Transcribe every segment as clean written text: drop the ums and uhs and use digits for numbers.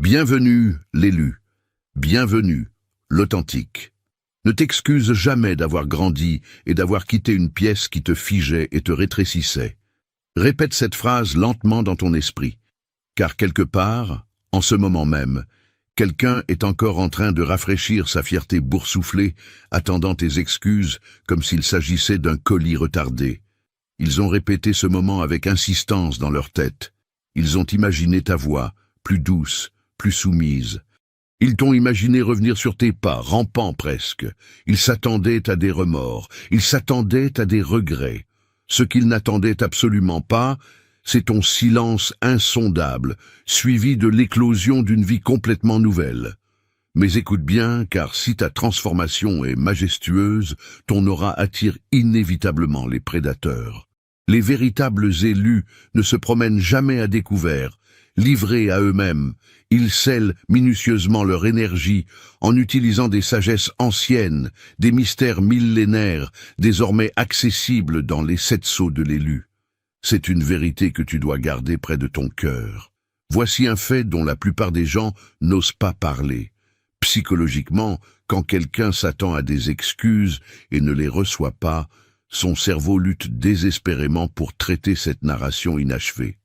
Bienvenue, l'élu. Bienvenue, l'authentique. Ne t'excuse jamais d'avoir grandi et d'avoir quitté une pièce qui te figeait et te rétrécissait. Répète cette phrase lentement dans ton esprit, car quelque part, en ce moment même, quelqu'un est encore en train de rafraîchir sa fierté boursouflée, attendant tes excuses comme s'il s'agissait d'un colis retardé. Ils ont répété ce moment avec insistance dans leur tête. Ils ont imaginé ta voix, plus douce, plus soumise. Ils t'ont imaginé revenir sur tes pas, rampant presque. Ils s'attendaient à des remords, ils s'attendaient à des regrets. Ce qu'ils n'attendaient absolument pas, c'est ton silence insondable, suivi de l'éclosion d'une vie complètement nouvelle. Mais écoute bien, car si ta transformation est majestueuse, ton aura attire inévitablement les prédateurs. Les véritables élus ne se promènent jamais à découvert. Livrés à eux-mêmes, ils scellent minutieusement leur énergie en utilisant des sagesses anciennes, des mystères millénaires, désormais accessibles dans les 7 sceaux de l'élu. C'est une vérité que tu dois garder près de ton cœur. Voici un fait dont la plupart des gens n'osent pas parler. Psychologiquement, quand quelqu'un s'attend à des excuses et ne les reçoit pas, son cerveau lutte désespérément pour traiter cette narration inachevée.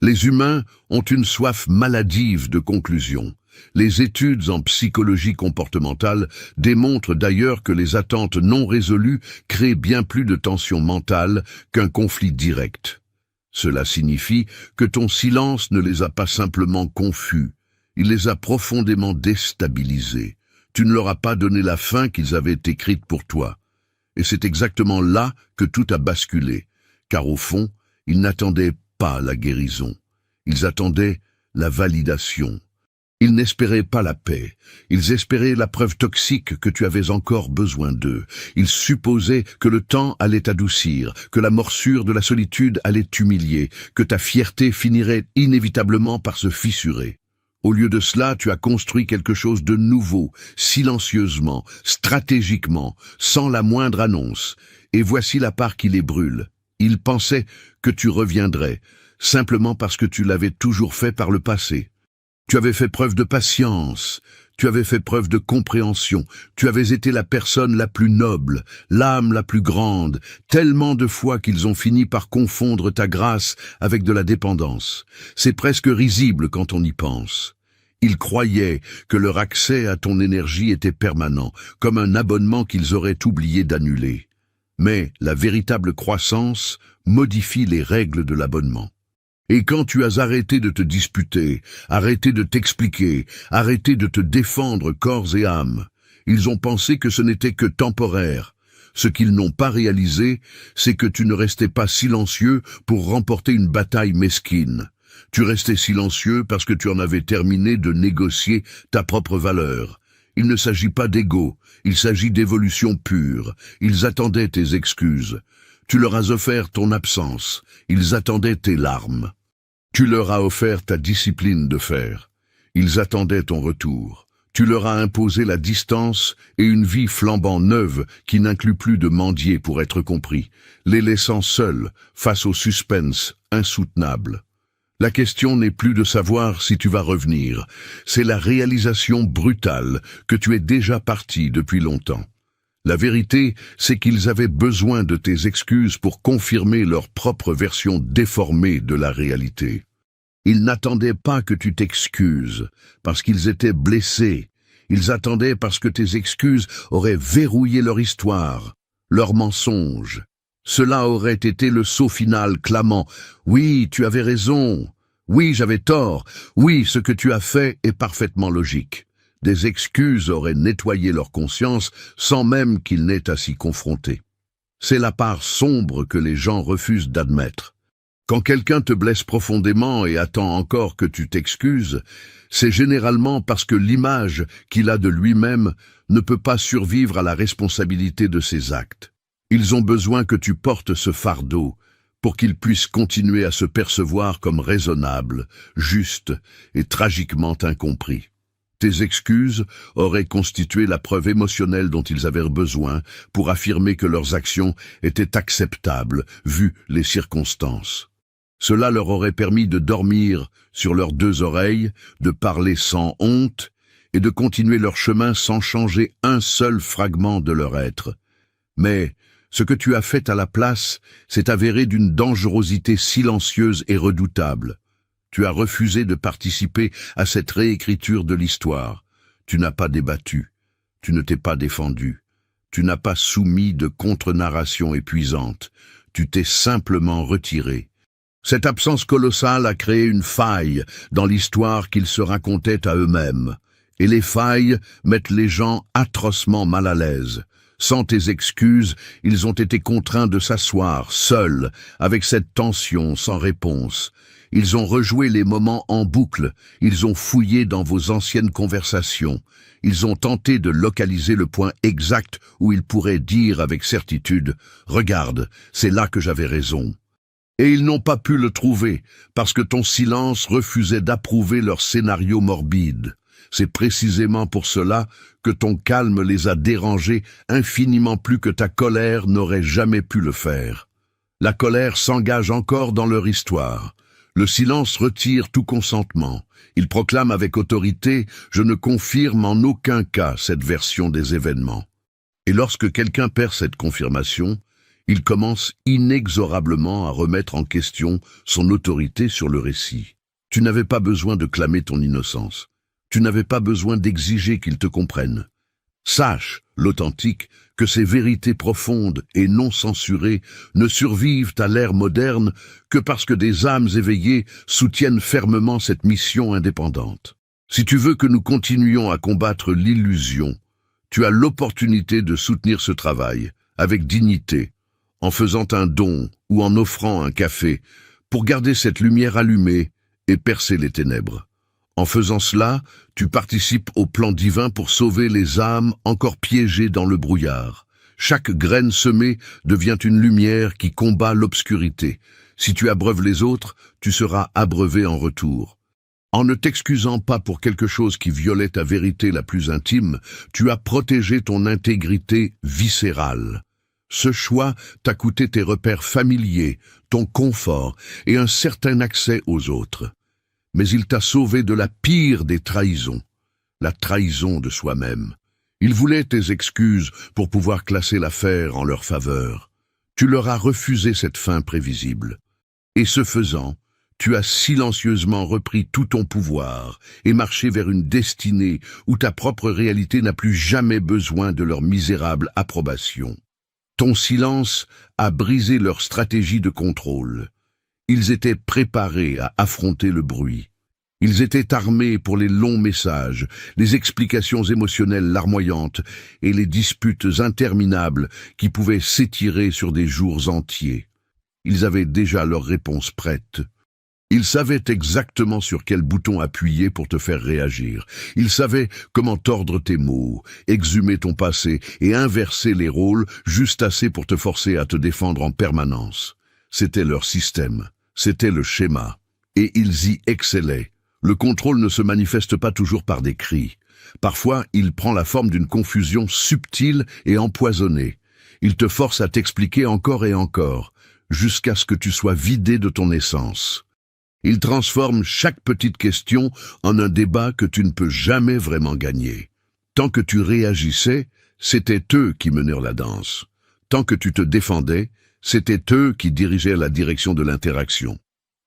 Les humains ont une soif maladive de conclusion. Les études en psychologie comportementale démontrent d'ailleurs que les attentes non résolues créent bien plus de tension mentale qu'un conflit direct. Cela signifie que ton silence ne les a pas simplement confus, il les a profondément déstabilisés. Tu ne leur as pas donné la fin qu'ils avaient écrite pour toi. Et c'est exactement là que tout a basculé, car au fond, ils n'attendaient pas la guérison. Ils attendaient la validation. Ils n'espéraient pas la paix. Ils espéraient la preuve toxique que tu avais encore besoin d'eux. Ils supposaient que le temps allait adoucir, que la morsure de la solitude allait t'humilier, que ta fierté finirait inévitablement par se fissurer. Au lieu de cela, tu as construit quelque chose de nouveau, silencieusement, stratégiquement, sans la moindre annonce. Et voici la part qui les brûle. Ils pensaient que tu reviendrais, simplement parce que tu l'avais toujours fait par le passé. Tu avais fait preuve de patience, tu avais fait preuve de compréhension, tu avais été la personne la plus noble, l'âme la plus grande, tellement de fois qu'ils ont fini par confondre ta grâce avec de la dépendance. C'est presque risible quand on y pense. Ils croyaient que leur accès à ton énergie était permanent, comme un abonnement qu'ils auraient oublié d'annuler. Mais la véritable croissance modifie les règles de l'abonnement. Et quand tu as arrêté de te disputer, arrêté de t'expliquer, arrêté de te défendre corps et âme, ils ont pensé que ce n'était que temporaire. Ce qu'ils n'ont pas réalisé, c'est que tu ne restais pas silencieux pour remporter une bataille mesquine. Tu restais silencieux parce que tu en avais terminé de négocier ta propre valeur. Il ne s'agit pas d'ego, il s'agit d'évolution pure. Ils attendaient tes excuses. Tu leur as offert ton absence, ils attendaient tes larmes. Tu leur as offert ta discipline de fer. Ils attendaient ton retour. Tu leur as imposé la distance et une vie flambant neuve qui n'inclut plus de mendier pour être compris, les laissant seuls face au suspense insoutenable. La question n'est plus de savoir si tu vas revenir, c'est la réalisation brutale que tu es déjà parti depuis longtemps. La vérité, c'est qu'ils avaient besoin de tes excuses pour confirmer leur propre version déformée de la réalité. Ils n'attendaient pas que tu t'excuses, parce qu'ils étaient blessés. Ils attendaient parce que tes excuses auraient verrouillé leur histoire, leurs mensonges. Cela aurait été le saut final clamant « Oui, tu avais raison. Oui, j'avais tort. Oui, ce que tu as fait est parfaitement logique. » Des excuses auraient nettoyé leur conscience sans même qu'ils n'aient à s'y confronter. C'est la part sombre que les gens refusent d'admettre. Quand quelqu'un te blesse profondément et attend encore que tu t'excuses, c'est généralement parce que l'image qu'il a de lui-même ne peut pas survivre à la responsabilité de ses actes. Ils ont besoin que tu portes ce fardeau pour qu'ils puissent continuer à se percevoir comme raisonnables, justes et tragiquement incompris. Tes excuses auraient constitué la preuve émotionnelle dont ils avaient besoin pour affirmer que leurs actions étaient acceptables, vu les circonstances. Cela leur aurait permis de dormir sur leurs deux oreilles, de parler sans honte et de continuer leur chemin sans changer un seul fragment de leur être. Mais ce que tu as fait à la place s'est avéré d'une dangerosité silencieuse et redoutable. Tu as refusé de participer à cette réécriture de l'histoire. Tu n'as pas débattu. Tu ne t'es pas défendu. Tu n'as pas soumis de contre-narration épuisante. Tu t'es simplement retiré. Cette absence colossale a créé une faille dans l'histoire qu'ils se racontaient à eux-mêmes. Et les failles mettent les gens atrocement mal à l'aise. Sans tes excuses, ils ont été contraints de s'asseoir, seuls, avec cette tension sans réponse. Ils ont rejoué les moments en boucle, ils ont fouillé dans vos anciennes conversations. Ils ont tenté de localiser le point exact où ils pourraient dire avec certitude « Regarde, c'est là que j'avais raison ». Et ils n'ont pas pu le trouver, parce que ton silence refusait d'approuver leur scénario morbide. C'est précisément pour cela que ton calme les a dérangés infiniment plus que ta colère n'aurait jamais pu le faire. La colère s'engage encore dans leur histoire. Le silence retire tout consentement. Il proclame avec autorité « Je ne confirme en aucun cas cette version des événements ». Et lorsque quelqu'un perd cette confirmation, il commence inexorablement à remettre en question son autorité sur le récit. Tu n'avais pas besoin de clamer ton innocence. Tu n'avais pas besoin d'exiger qu'ils te comprennent. Sache, l'authentique, que ces vérités profondes et non censurées ne survivent à l'ère moderne que parce que des âmes éveillées soutiennent fermement cette mission indépendante. Si tu veux que nous continuions à combattre l'illusion, tu as l'opportunité de soutenir ce travail, avec dignité, en faisant un don ou en offrant un café, pour garder cette lumière allumée et percer les ténèbres. En faisant cela, tu participes au plan divin pour sauver les âmes encore piégées dans le brouillard. Chaque graine semée devient une lumière qui combat l'obscurité. Si tu abreuves les autres, tu seras abreuvé en retour. En ne t'excusant pas pour quelque chose qui violait ta vérité la plus intime, tu as protégé ton intégrité viscérale. Ce choix t'a coûté tes repères familiers, ton confort et un certain accès aux autres. Mais il t'a sauvé de la pire des trahisons, la trahison de soi-même. Il voulait tes excuses pour pouvoir classer l'affaire en leur faveur. Tu leur as refusé cette fin prévisible. Et ce faisant, tu as silencieusement repris tout ton pouvoir et marché vers une destinée où ta propre réalité n'a plus jamais besoin de leur misérable approbation. Ton silence a brisé leur stratégie de contrôle. Ils étaient préparés à affronter le bruit. Ils étaient armés pour les longs messages, les explications émotionnelles larmoyantes et les disputes interminables qui pouvaient s'étirer sur des jours entiers. Ils avaient déjà leur réponse prête. Ils savaient exactement sur quel bouton appuyer pour te faire réagir. Ils savaient comment tordre tes mots, exhumer ton passé et inverser les rôles juste assez pour te forcer à te défendre en permanence. C'était leur système. C'était le schéma. Et ils y excellaient. Le contrôle ne se manifeste pas toujours par des cris. Parfois, il prend la forme d'une confusion subtile et empoisonnée. Il te force à t'expliquer encore et encore, jusqu'à ce que tu sois vidé de ton essence. Il transforme chaque petite question en un débat que tu ne peux jamais vraiment gagner. Tant que tu réagissais, c'était eux qui menèrent la danse. Tant que tu te défendais, c'était eux qui dirigeaient la direction de l'interaction.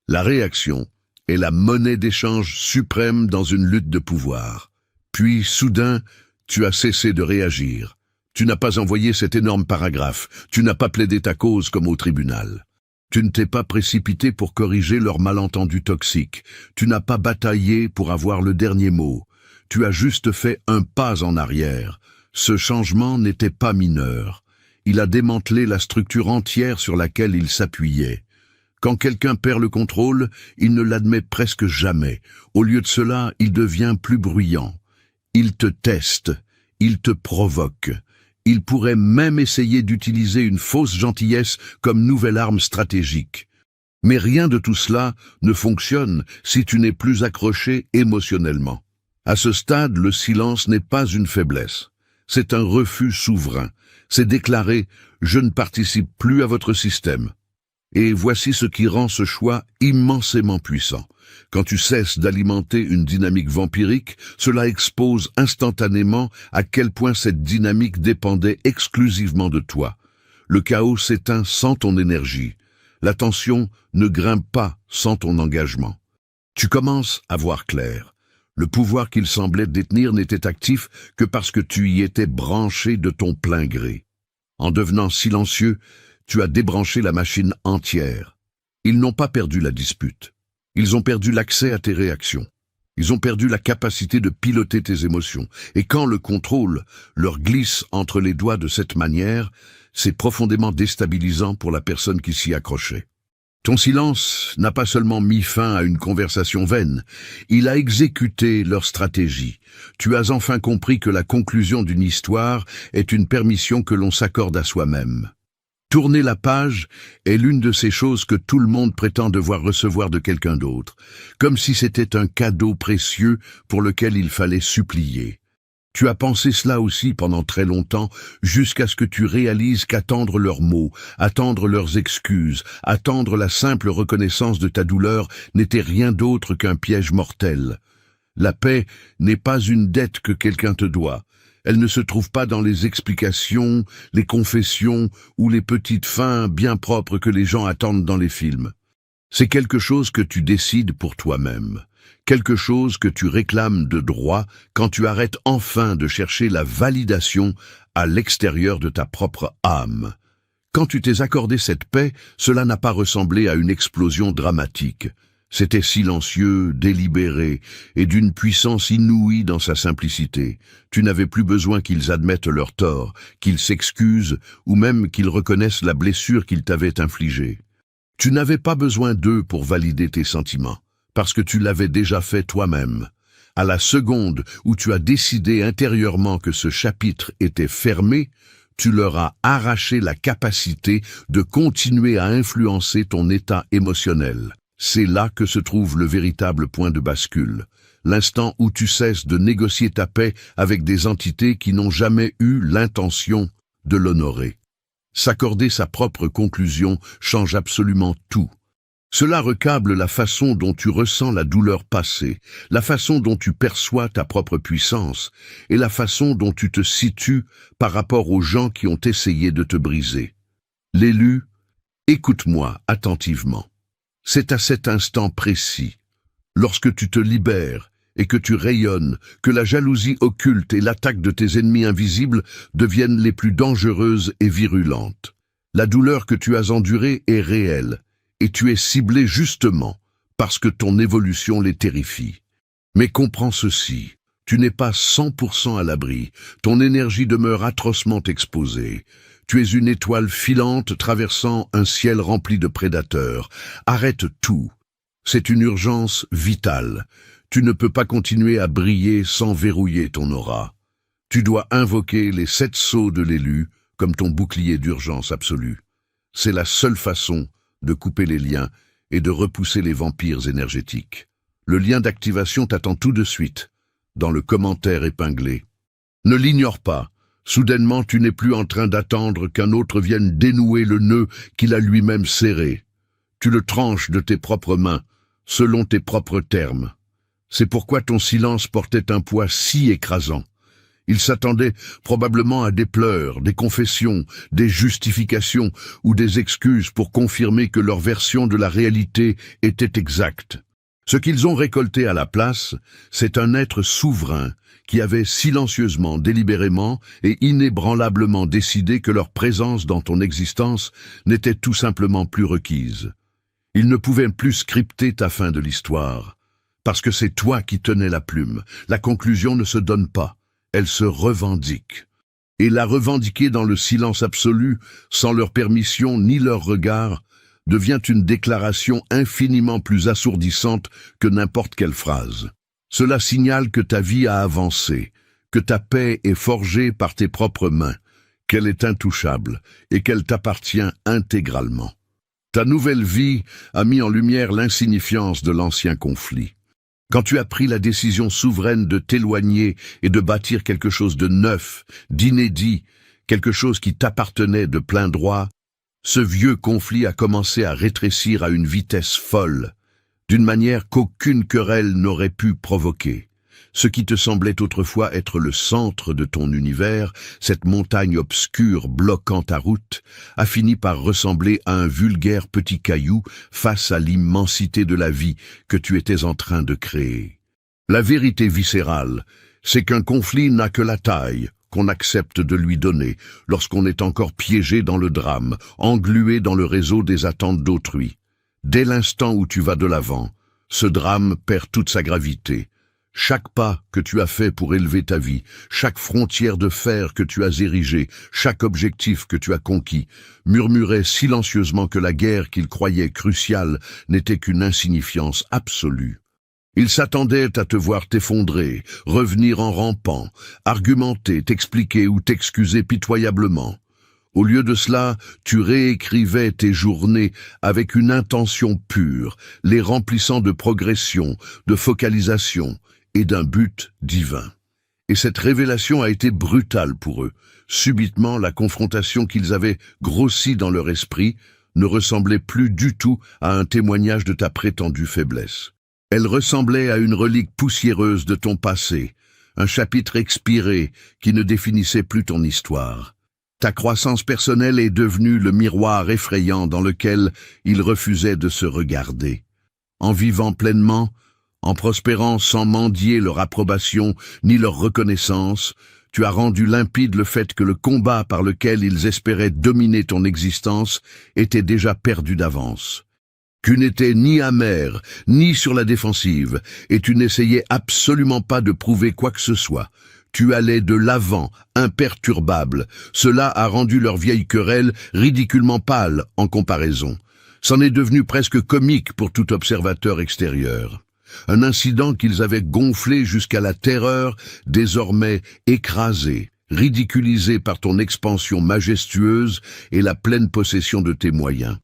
La réaction est la monnaie d'échange suprême dans une lutte de pouvoir. Puis, soudain, tu as cessé de réagir. Tu n'as pas envoyé cet énorme paragraphe. Tu n'as pas plaidé ta cause comme au tribunal. Tu ne t'es pas précipité pour corriger leurs malentendus toxiques. Tu n'as pas bataillé pour avoir le dernier mot. Tu as juste fait un pas en arrière. Ce changement n'était pas mineur. Il a démantelé la structure entière sur laquelle il s'appuyait. Quand quelqu'un perd le contrôle, il ne l'admet presque jamais. Au lieu de cela, il devient plus bruyant. Il te teste, il te provoque. Il pourrait même essayer d'utiliser une fausse gentillesse comme nouvelle arme stratégique. Mais rien de tout cela ne fonctionne si tu n'es plus accroché émotionnellement. À ce stade, le silence n'est pas une faiblesse. C'est un refus souverain. C'est déclarer « Je ne participe plus à votre système ». Et voici ce qui rend ce choix immensément puissant. Quand tu cesses d'alimenter une dynamique vampirique, cela expose instantanément à quel point cette dynamique dépendait exclusivement de toi. Le chaos s'éteint sans ton énergie. La tension ne grimpe pas sans ton engagement. Tu commences à voir clair. Le pouvoir qu'il semblait détenir n'était actif que parce que tu y étais branché de ton plein gré. En devenant silencieux, tu as débranché la machine entière. Ils n'ont pas perdu la dispute. Ils ont perdu l'accès à tes réactions. Ils ont perdu la capacité de piloter tes émotions. Et quand le contrôle leur glisse entre les doigts de cette manière, c'est profondément déstabilisant pour la personne qui s'y accrochait. Ton silence n'a pas seulement mis fin à une conversation vaine, il a exécuté leur stratégie. Tu as enfin compris que la conclusion d'une histoire est une permission que l'on s'accorde à soi-même. Tourner la page est l'une de ces choses que tout le monde prétend devoir recevoir de quelqu'un d'autre, comme si c'était un cadeau précieux pour lequel il fallait supplier. Tu as pensé cela aussi pendant très longtemps, jusqu'à ce que tu réalises qu'attendre leurs mots, attendre leurs excuses, attendre la simple reconnaissance de ta douleur n'était rien d'autre qu'un piège mortel. La paix n'est pas une dette que quelqu'un te doit. Elle ne se trouve pas dans les explications, les confessions ou les petites fins bien propres que les gens attendent dans les films. C'est quelque chose que tu décides pour toi-même. Quelque chose que tu réclames de droit quand tu arrêtes enfin de chercher la validation à l'extérieur de ta propre âme. Quand tu t'es accordé cette paix, cela n'a pas ressemblé à une explosion dramatique. C'était silencieux, délibéré et d'une puissance inouïe dans sa simplicité. Tu n'avais plus besoin qu'ils admettent leur tort, qu'ils s'excusent ou même qu'ils reconnaissent la blessure qu'ils t'avaient infligée. Tu n'avais pas besoin d'eux pour valider tes sentiments, parce que tu l'avais déjà fait toi-même. À la seconde où tu as décidé intérieurement que ce chapitre était fermé, tu leur as arraché la capacité de continuer à influencer ton état émotionnel. C'est là que se trouve le véritable point de bascule, l'instant où tu cesses de négocier ta paix avec des entités qui n'ont jamais eu l'intention de l'honorer. S'accorder sa propre conclusion change absolument tout. Cela recable la façon dont tu ressens la douleur passée, la façon dont tu perçois ta propre puissance et la façon dont tu te situes par rapport aux gens qui ont essayé de te briser. L'élu, écoute-moi attentivement. C'est à cet instant précis, lorsque tu te libères et que tu rayonnes, que la jalousie occulte et l'attaque de tes ennemis invisibles deviennent les plus dangereuses et virulentes. La douleur que tu as endurée est réelle, et tu es ciblé justement parce que ton évolution les terrifie. Mais comprends ceci, tu n'es pas 100% à l'abri, ton énergie demeure atrocement exposée. Tu es une étoile filante traversant un ciel rempli de prédateurs. Arrête tout. C'est une urgence vitale. Tu ne peux pas continuer à briller sans verrouiller ton aura. Tu dois invoquer les 7 sceaux de l'élu comme ton bouclier d'urgence absolue. C'est la seule façon de couper les liens et de repousser les vampires énergétiques. Le lien d'activation t'attend tout de suite, dans le commentaire épinglé. Ne l'ignore pas. Soudainement, tu n'es plus en train d'attendre qu'un autre vienne dénouer le nœud qu'il a lui-même serré. Tu le tranches de tes propres mains, selon tes propres termes. C'est pourquoi ton silence portait un poids si écrasant. Il s'attendait probablement à des pleurs, des confessions, des justifications ou des excuses pour confirmer que leur version de la réalité était exacte. Ce qu'ils ont récolté à la place, c'est un être souverain qui avait silencieusement, délibérément et inébranlablement décidé que leur présence dans ton existence n'était tout simplement plus requise. Ils ne pouvaient plus scripter ta fin de l'histoire, parce que c'est toi qui tenais la plume. La conclusion ne se donne pas, elle se revendique. Et la revendiquer dans le silence absolu, sans leur permission ni leur regard, devient une déclaration infiniment plus assourdissante que n'importe quelle phrase. Cela signale que ta vie a avancé, que ta paix est forgée par tes propres mains, qu'elle est intouchable et qu'elle t'appartient intégralement. Ta nouvelle vie a mis en lumière l'insignifiance de l'ancien conflit. Quand tu as pris la décision souveraine de t'éloigner et de bâtir quelque chose de neuf, d'inédit, quelque chose qui t'appartenait de plein droit, Ce vieux conflit a commencé à rétrécir à une vitesse folle, d'une manière qu'aucune querelle n'aurait pu provoquer. Ce qui te semblait autrefois être le centre de ton univers, cette montagne obscure bloquant ta route, a fini par ressembler à un vulgaire petit caillou face à l'immensité de la vie que tu étais en train de créer. La vérité viscérale, c'est qu'un conflit n'a que la taille qu'on accepte de lui donner lorsqu'on est encore piégé dans le drame, englué dans le réseau des attentes d'autrui. Dès l'instant où tu vas de l'avant, ce drame perd toute sa gravité. Chaque pas que tu as fait pour élever ta vie, chaque frontière de fer que tu as érigée, chaque objectif que tu as conquis, murmurait silencieusement que la guerre qu'il croyait cruciale n'était qu'une insignifiance absolue. Il s'attendait à te voir t'effondrer, revenir en rampant, argumenter, t'expliquer ou t'excuser pitoyablement. Au lieu de cela, tu réécrivais tes journées avec une intention pure, les remplissant de progression, de focalisation et d'un but divin. Et cette révélation a été brutale pour eux. Subitement, la confrontation qu'ils avaient grossie dans leur esprit ne ressemblait plus du tout à un témoignage de ta prétendue faiblesse. Elle ressemblait à une relique poussiéreuse de ton passé, un chapitre expiré qui ne définissait plus ton histoire. Ta croissance personnelle est devenue le miroir effrayant dans lequel ils refusaient de se regarder. En vivant pleinement, en prospérant sans mendier leur approbation ni leur reconnaissance, tu as rendu limpide le fait que le combat par lequel ils espéraient dominer ton existence était déjà perdu d'avance. Tu n'étais ni amer, ni sur la défensive, et tu n'essayais absolument pas de prouver quoi que ce soit. Tu allais de l'avant, imperturbable. Cela a rendu leur vieille querelle ridiculement pâle en comparaison. C'en est devenu presque comique pour tout observateur extérieur. Un incident qu'ils avaient gonflé jusqu'à la terreur, désormais écrasé, ridiculisé par ton expansion majestueuse et la pleine possession de tes moyens.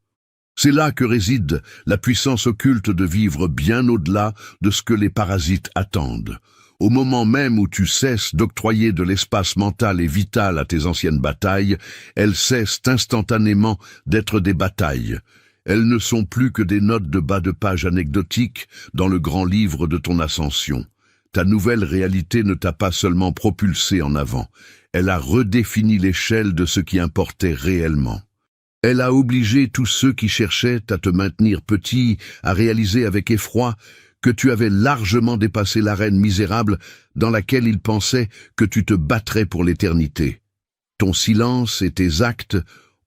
C'est là que réside la puissance occulte de vivre bien au-delà de ce que les parasites attendent. Au moment même où tu cesses d'octroyer de l'espace mental et vital à tes anciennes batailles, elles cessent instantanément d'être des batailles. Elles ne sont plus que des notes de bas de page anecdotiques dans le grand livre de ton ascension. Ta nouvelle réalité ne t'a pas seulement propulsé en avant, elle a redéfini l'échelle de ce qui importait réellement. Elle a obligé tous ceux qui cherchaient à te maintenir petit à réaliser avec effroi que tu avais largement dépassé l'arène misérable dans laquelle ils pensaient que tu te battrais pour l'éternité. Ton silence et tes actes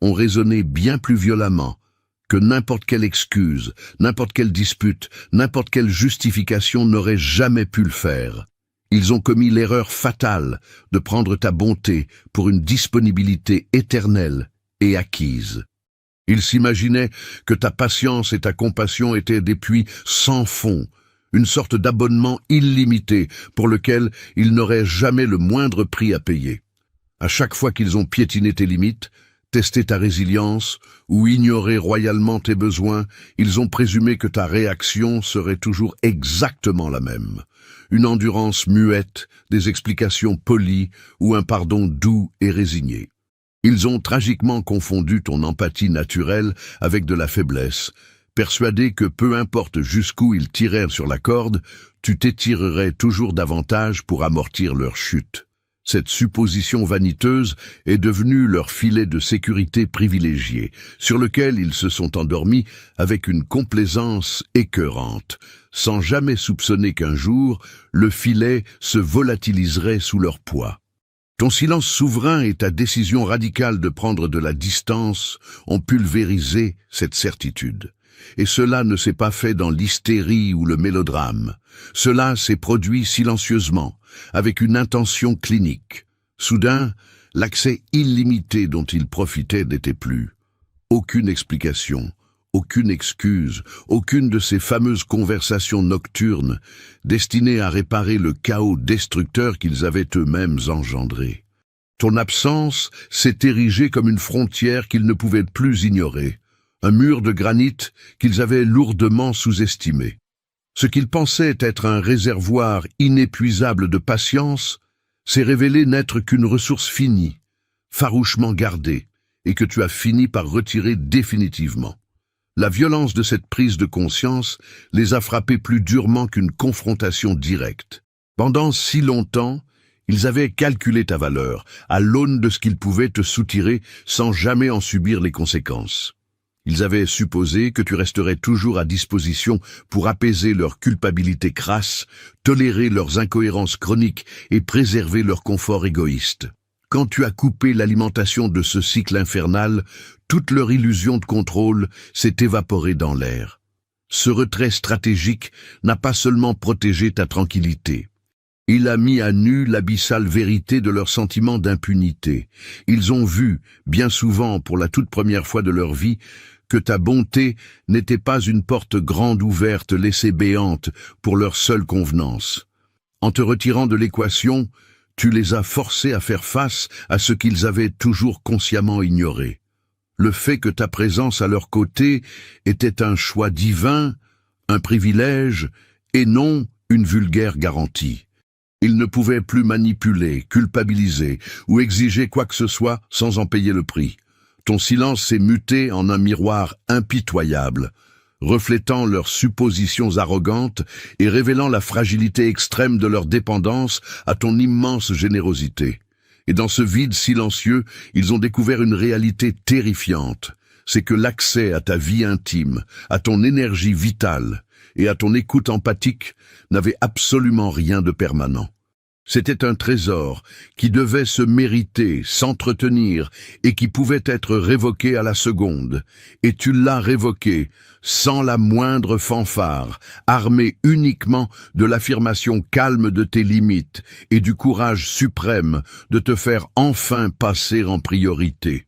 ont résonné bien plus violemment que n'importe quelle excuse, n'importe quelle dispute, n'importe quelle justification n'aurait jamais pu le faire. Ils ont commis l'erreur fatale de prendre ta bonté pour une disponibilité éternelle et acquise. Ils s'imaginaient que ta patience et ta compassion étaient des puits sans fond, une sorte d'abonnement illimité pour lequel ils n'auraient jamais le moindre prix à payer. À chaque fois qu'ils ont piétiné tes limites, testé ta résilience ou ignoré royalement tes besoins, ils ont présumé que ta réaction serait toujours exactement la même. Une endurance muette, des explications polies ou un pardon doux et résigné. Ils ont tragiquement confondu ton empathie naturelle avec de la faiblesse, persuadés que peu importe jusqu'où ils tirèrent sur la corde, tu t'étirerais toujours davantage pour amortir leur chute. Cette supposition vaniteuse est devenue leur filet de sécurité privilégié, sur lequel ils se sont endormis avec une complaisance écœurante, sans jamais soupçonner qu'un jour, le filet se volatiliserait sous leur poids. Ton silence souverain et ta décision radicale de prendre de la distance ont pulvérisé cette certitude. Et cela ne s'est pas fait dans l'hystérie ou le mélodrame. Cela s'est produit silencieusement, avec une intention clinique. Soudain, l'accès illimité dont ils profitaient n'était plus. Aucune explication, aucune excuse, aucune de ces fameuses conversations nocturnes destinées à réparer le chaos destructeur qu'ils avaient eux-mêmes engendré. Ton absence s'est érigée comme une frontière qu'ils ne pouvaient plus ignorer, un mur de granit qu'ils avaient lourdement sous-estimé. Ce qu'ils pensaient être un réservoir inépuisable de patience s'est révélé n'être qu'une ressource finie, farouchement gardée, et que tu as fini par retirer définitivement. La violence de cette prise de conscience les a frappés plus durement qu'une confrontation directe. Pendant si longtemps, ils avaient calculé ta valeur, à l'aune de ce qu'ils pouvaient te soutirer sans jamais en subir les conséquences. Ils avaient supposé que tu resterais toujours à disposition pour apaiser leur culpabilité crasse, tolérer leurs incohérences chroniques et préserver leur confort égoïste. Quand tu as coupé l'alimentation de ce cycle infernal, toute leur illusion de contrôle s'est évaporée dans l'air. Ce retrait stratégique n'a pas seulement protégé ta tranquillité. Il a mis à nu l'abyssale vérité de leur sentiment d'impunité. Ils ont vu, bien souvent pour la toute première fois de leur vie, que ta bonté n'était pas une porte grande ouverte laissée béante pour leur seule convenance. En te retirant de l'équation, tu les as forcés à faire face à ce qu'ils avaient toujours consciemment ignoré. Le fait que ta présence à leur côté était un choix divin, un privilège, et non une vulgaire garantie. Ils ne pouvaient plus manipuler, culpabiliser ou exiger quoi que ce soit sans en payer le prix. Ton silence s'est muté en un miroir impitoyable, reflétant leurs suppositions arrogantes et révélant la fragilité extrême de leur dépendance à ton immense générosité. Et dans ce vide silencieux, ils ont découvert une réalité terrifiante. C'est que l'accès à ta vie intime, à ton énergie vitale et à ton écoute empathique n'avait absolument rien de permanent. C'était un trésor qui devait se mériter, s'entretenir et qui pouvait être révoqué à la seconde. Et tu l'as révoqué sans la moindre fanfare, armé uniquement de l'affirmation calme de tes limites et du courage suprême de te faire enfin passer en priorité.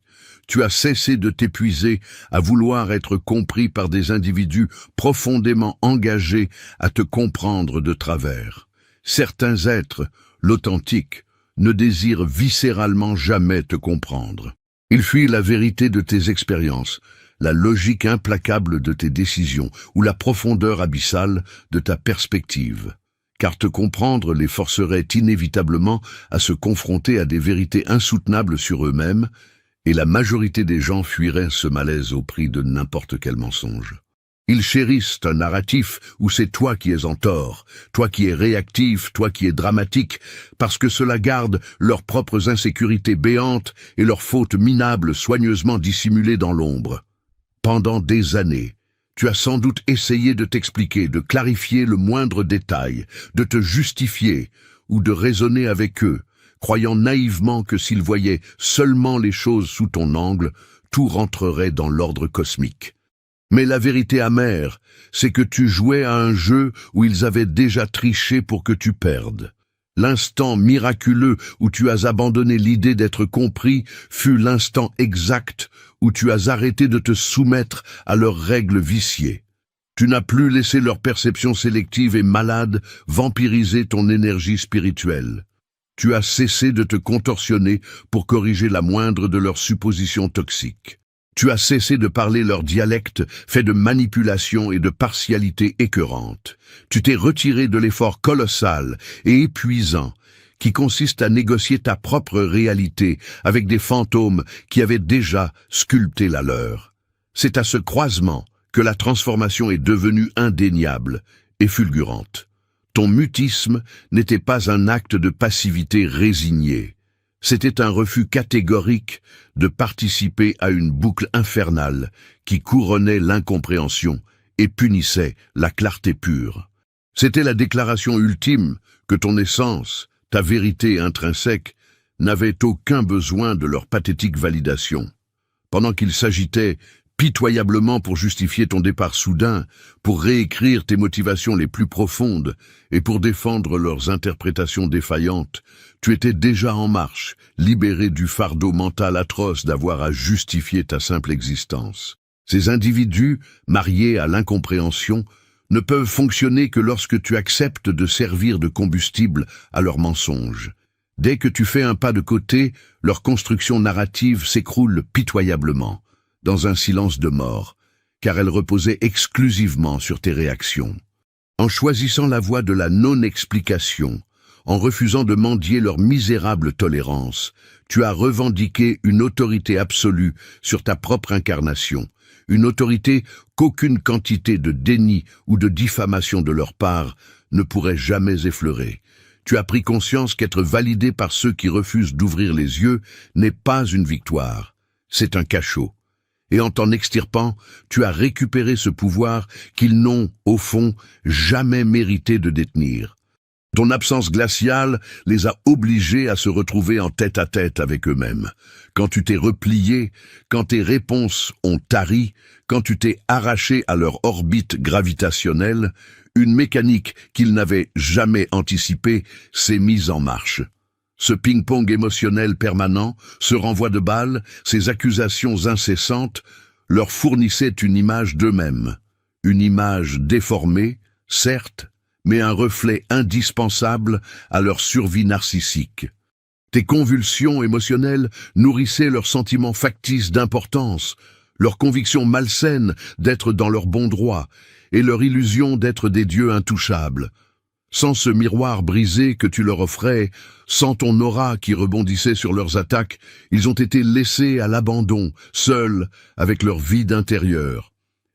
Tu as cessé de t'épuiser à vouloir être compris par des individus profondément engagés à te comprendre de travers. Certains êtres, l'authentique, ne désirent viscéralement jamais te comprendre. Ils fuient la vérité de tes expériences, la logique implacable de tes décisions ou la profondeur abyssale de ta perspective. Car te comprendre les forcerait inévitablement à se confronter à des vérités insoutenables sur eux-mêmes, et la majorité des gens fuiraient ce malaise au prix de n'importe quel mensonge. Ils chérissent un narratif où c'est toi qui es en tort, toi qui es réactif, toi qui es dramatique, parce que cela garde leurs propres insécurités béantes et leurs fautes minables soigneusement dissimulées dans l'ombre. Pendant des années, tu as sans doute essayé de t'expliquer, de clarifier le moindre détail, de te justifier ou de raisonner avec eux, croyant naïvement que s'ils voyaient seulement les choses sous ton angle, tout rentrerait dans l'ordre cosmique. Mais la vérité amère, c'est que tu jouais à un jeu où ils avaient déjà triché pour que tu perdes. L'instant miraculeux où tu as abandonné l'idée d'être compris fut l'instant exact où tu as arrêté de te soumettre à leurs règles viciées. Tu n'as plus laissé leur perception sélective et malade vampiriser ton énergie spirituelle. Tu as cessé de te contorsionner pour corriger la moindre de leurs suppositions toxiques. Tu as cessé de parler leur dialecte fait de manipulation et de partialité écœurante. Tu t'es retiré de l'effort colossal et épuisant qui consiste à négocier ta propre réalité avec des fantômes qui avaient déjà sculpté la leur. C'est à ce croisement que la transformation est devenue indéniable et fulgurante. Ton mutisme n'était pas un acte de passivité résignée. C'était un refus catégorique de participer à une boucle infernale qui couronnait l'incompréhension et punissait la clarté pure. C'était la déclaration ultime que ton essence, ta vérité intrinsèque, n'avait aucun besoin de leur pathétique validation. Pendant qu'ils s'agitaient pitoyablement pour justifier ton départ soudain, pour réécrire tes motivations les plus profondes et pour défendre leurs interprétations défaillantes, tu étais déjà en marche, libéré du fardeau mental atroce d'avoir à justifier ta simple existence. Ces individus, mariés à l'incompréhension, ne peuvent fonctionner que lorsque tu acceptes de servir de combustible à leurs mensonges. Dès que tu fais un pas de côté, leur construction narrative s'écroule pitoyablement, dans un silence de mort, car elle reposait exclusivement sur tes réactions. En choisissant la voie de la non-explication, En refusant de mendier leur misérable tolérance, tu as revendiqué une autorité absolue sur ta propre incarnation, une autorité qu'aucune quantité de déni ou de diffamation de leur part ne pourrait jamais effleurer. Tu as pris conscience qu'être validé par ceux qui refusent d'ouvrir les yeux n'est pas une victoire, c'est un cachot. Et en t'en extirpant, tu as récupéré ce pouvoir qu'ils n'ont, au fond, jamais mérité de détenir. Ton absence glaciale les a obligés à se retrouver en tête-à-tête avec eux-mêmes. Quand tu t'es replié, quand tes réponses ont tari, quand tu t'es arraché à leur orbite gravitationnelle, une mécanique qu'ils n'avaient jamais anticipée s'est mise en marche. Ce ping-pong émotionnel permanent, ce renvoi de balles, ces accusations incessantes, leur fournissaient une image d'eux-mêmes. Une image déformée, certes, mais un reflet indispensable à leur survie narcissique. Tes convulsions émotionnelles nourrissaient leurs sentiments factices d'importance, leur conviction malsaine d'être dans leur bon droit et leur illusion d'être des dieux intouchables. Sans ce miroir brisé que tu leur offrais, sans ton aura qui rebondissait sur leurs attaques, ils ont été laissés à l'abandon, seuls, avec leur vide intérieur.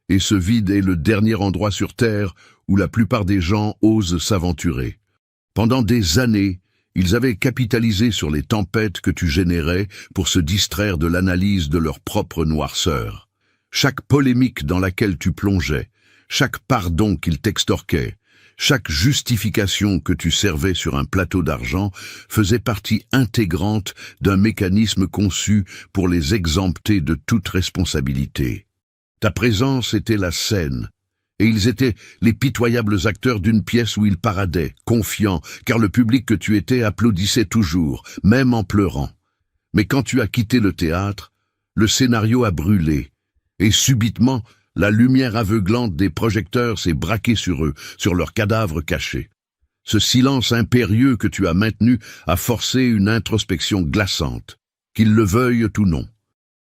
Et ce vide est le dernier endroit sur Terre où la plupart des gens osent s'aventurer. Pendant des années, ils avaient capitalisé sur les tempêtes que tu générais pour se distraire de l'analyse de leur propre noirceur. Chaque polémique dans laquelle tu plongeais, chaque pardon qu'ils t'extorquaient, chaque justification que tu servais sur un plateau d'argent faisait partie intégrante d'un mécanisme conçu pour les exempter de toute responsabilité. Ta présence était la scène, et ils étaient les pitoyables acteurs d'une pièce où ils paradaient, confiants, car le public que tu étais applaudissait toujours, même en pleurant. Mais quand tu as quitté le théâtre, le scénario a brûlé, et subitement, la lumière aveuglante des projecteurs s'est braquée sur eux, sur leurs cadavres cachés. Ce silence impérieux que tu as maintenu a forcé une introspection glaçante, qu'ils le veuillent ou non.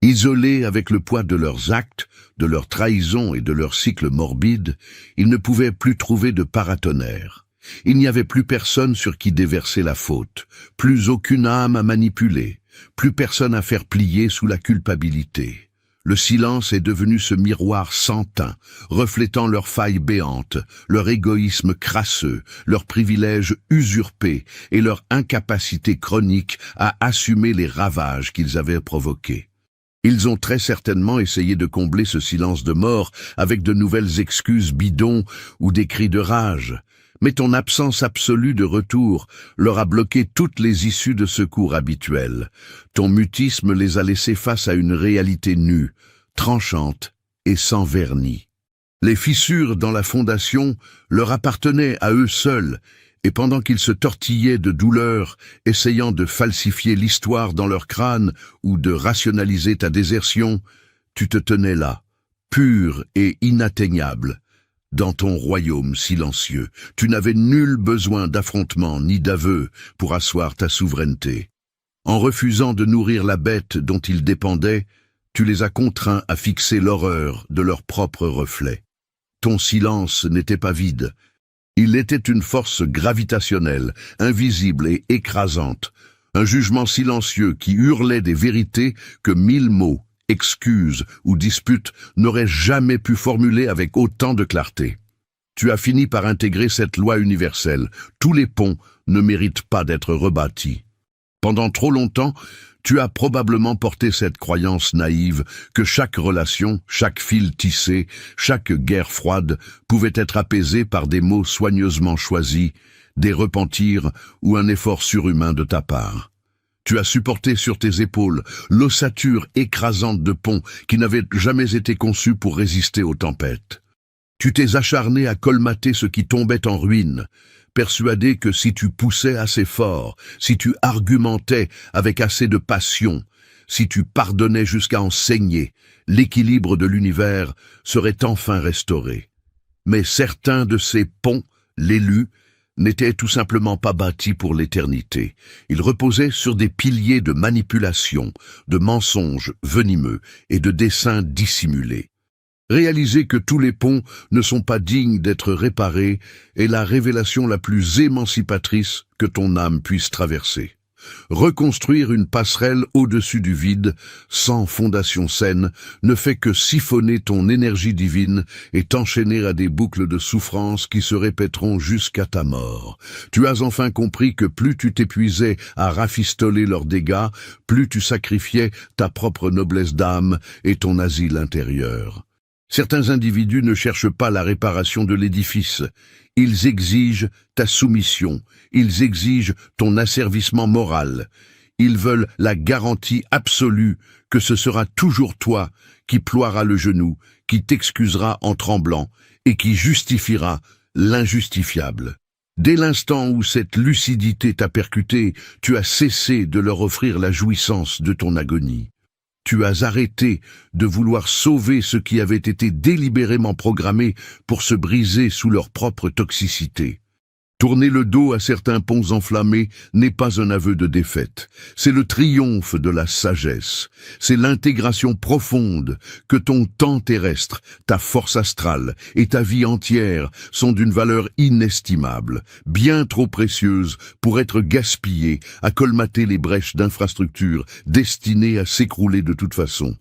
Isolés avec le poids de leurs actes, de leurs trahisons et de leur cycle morbide, ils ne pouvaient plus trouver de paratonnerre. Il n'y avait plus personne sur qui déverser la faute, plus aucune âme à manipuler, plus personne à faire plier sous la culpabilité. Le silence est devenu ce miroir sans teint, reflétant leurs failles béantes, leur égoïsme crasseux, leurs privilèges usurpés et leur incapacité chronique à assumer les ravages qu'ils avaient provoqués. Ils ont très certainement essayé de combler ce silence de mort avec de nouvelles excuses bidons ou des cris de rage. Mais ton absence absolue de retour leur a bloqué toutes les issues de secours habituelles. Ton mutisme les a laissés face à une réalité nue, tranchante et sans vernis. Les fissures dans la fondation leur appartenaient à eux seuls, et pendant qu'ils se tortillaient de douleur, essayant de falsifier l'histoire dans leur crâne ou de rationaliser ta désertion, tu te tenais là, pur et inatteignable, dans ton royaume silencieux. Tu n'avais nul besoin d'affrontement ni d'aveu pour asseoir ta souveraineté. En refusant de nourrir la bête dont ils dépendaient, tu les as contraints à fixer l'horreur de leur propre reflet. Ton silence n'était pas vide. Il était une force gravitationnelle, invisible et écrasante, un jugement silencieux qui hurlait des vérités que 1000 mots, excuses ou disputes n'auraient jamais pu formuler avec autant de clarté. Tu as fini par intégrer cette loi universelle. Tous les ponts ne méritent pas d'être rebâtis. Pendant trop longtemps, tu as probablement porté cette croyance naïve que chaque relation, chaque fil tissé, chaque guerre froide pouvait être apaisée par des mots soigneusement choisis, des repentirs ou un effort surhumain de ta part. Tu as supporté sur tes épaules l'ossature écrasante de ponts qui n'avaient jamais été conçus pour résister aux tempêtes. Tu t'es acharné à colmater ce qui tombait en ruine, persuadé que si tu poussais assez fort, si tu argumentais avec assez de passion, si tu pardonnais jusqu'à en saigner, l'équilibre de l'univers serait enfin restauré. Mais certains de ces ponts, l'élu, n'étaient tout simplement pas bâtis pour l'éternité. Ils reposaient sur des piliers de manipulation, de mensonges venimeux et de desseins dissimulés. Réaliser que tous les ponts ne sont pas dignes d'être réparés est la révélation la plus émancipatrice que ton âme puisse traverser. Reconstruire une passerelle au-dessus du vide, sans fondation saine, ne fait que siphonner ton énergie divine et t'enchaîner à des boucles de souffrance qui se répéteront jusqu'à ta mort. Tu as enfin compris que plus tu t'épuisais à rafistoler leurs dégâts, plus tu sacrifiais ta propre noblesse d'âme et ton asile intérieur. Certains individus ne cherchent pas la réparation de l'édifice. Ils exigent ta soumission, ils exigent ton asservissement moral. Ils veulent la garantie absolue que ce sera toujours toi qui ploieras le genou, qui t'excusera en tremblant et qui justifiera l'injustifiable. Dès l'instant où cette lucidité t'a percuté, tu as cessé de leur offrir la jouissance de ton agonie. Tu as arrêté de vouloir sauver ce qui avait été délibérément programmé pour se briser sous leur propre toxicité. Tourner le dos à certains ponts enflammés n'est pas un aveu de défaite, c'est le triomphe de la sagesse, c'est l'intégration profonde que ton temps terrestre, ta force astrale et ta vie entière sont d'une valeur inestimable, bien trop précieuse pour être gaspillée à colmater les brèches d'infrastructures destinées à s'écrouler de toute façon.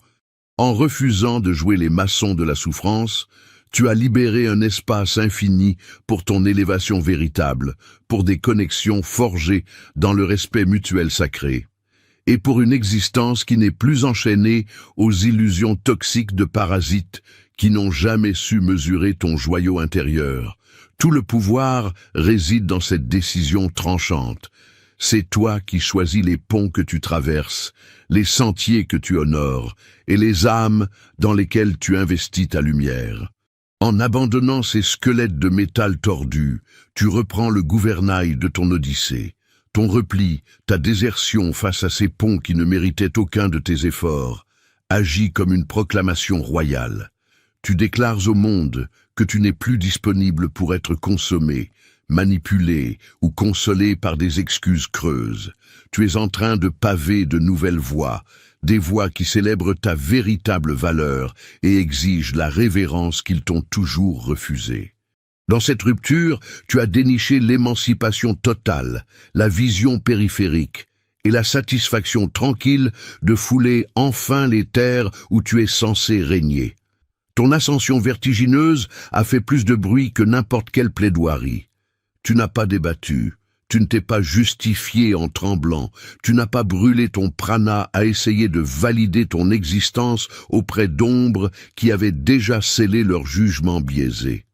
En refusant de jouer les maçons de la souffrance, tu as libéré un espace infini pour ton élévation véritable, pour des connexions forgées dans le respect mutuel sacré, et pour une existence qui n'est plus enchaînée aux illusions toxiques de parasites qui n'ont jamais su mesurer ton joyau intérieur. Tout le pouvoir réside dans cette décision tranchante. C'est toi qui choisis les ponts que tu traverses, les sentiers que tu honores, et les âmes dans lesquelles tu investis ta lumière. En abandonnant ces squelettes de métal tordus, tu reprends le gouvernail de ton odyssée. Ton repli, ta désertion face à ces ponts qui ne méritaient aucun de tes efforts, agit comme une proclamation royale. Tu déclares au monde que tu n'es plus disponible pour être consommé, manipulé ou consolé par des excuses creuses. Tu es en train de paver de nouvelles voies, des voix qui célèbrent ta véritable valeur et exigent la révérence qu'ils t'ont toujours refusée. Dans cette rupture, tu as déniché l'émancipation totale, la vision périphérique et la satisfaction tranquille de fouler enfin les terres où tu es censé régner. Ton ascension vertigineuse a fait plus de bruit que n'importe quelle plaidoirie. Tu n'as pas débattu. Tu ne t'es pas justifié en tremblant, tu n'as pas brûlé ton prana à essayer de valider ton existence auprès d'ombres qui avaient déjà scellé leur jugement biaisé.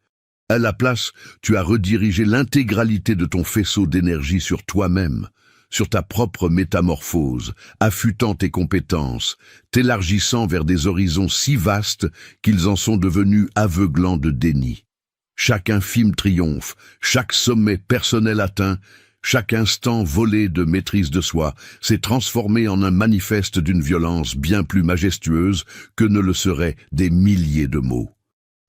À la place, tu as redirigé l'intégralité de ton faisceau d'énergie sur toi-même, sur ta propre métamorphose, affûtant tes compétences, t'élargissant vers des horizons si vastes qu'ils en sont devenus aveuglants de déni. Chaque infime triomphe, chaque sommet personnel atteint, chaque instant volé de maîtrise de soi s'est transformé en un manifeste d'une violence bien plus majestueuse que ne le seraient des milliers de mots.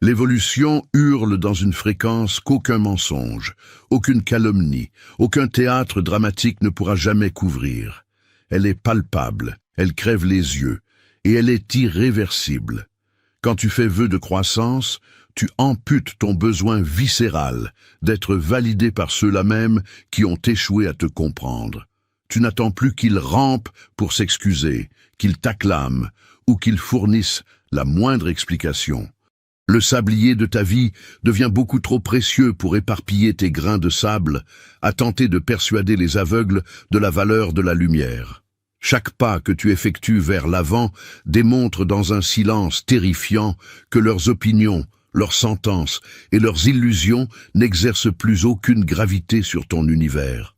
L'évolution hurle dans une fréquence qu'aucun mensonge, aucune calomnie, aucun théâtre dramatique ne pourra jamais couvrir. Elle est palpable, elle crève les yeux, et elle est irréversible. Quand tu fais vœu de croissance, tu amputes ton besoin viscéral d'être validé par ceux-là même qui ont échoué à te comprendre. Tu n'attends plus qu'ils rampent pour s'excuser, qu'ils t'acclament ou qu'ils fournissent la moindre explication. Le sablier de ta vie devient beaucoup trop précieux pour éparpiller tes grains de sable, à tenter de persuader les aveugles de la valeur de la lumière. Chaque pas que tu effectues vers l'avant démontre dans un silence terrifiant que leurs opinions, leurs sentences et leurs illusions n'exercent plus aucune gravité sur ton univers.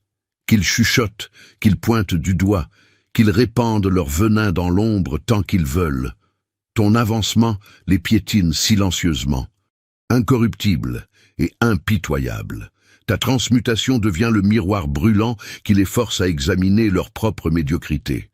Qu'ils chuchotent, qu'ils pointent du doigt, qu'ils répandent leur venin dans l'ombre tant qu'ils veulent. Ton avancement les piétine silencieusement. Incorruptible et impitoyable, ta transmutation devient le miroir brûlant qui les force à examiner leur propre médiocrité.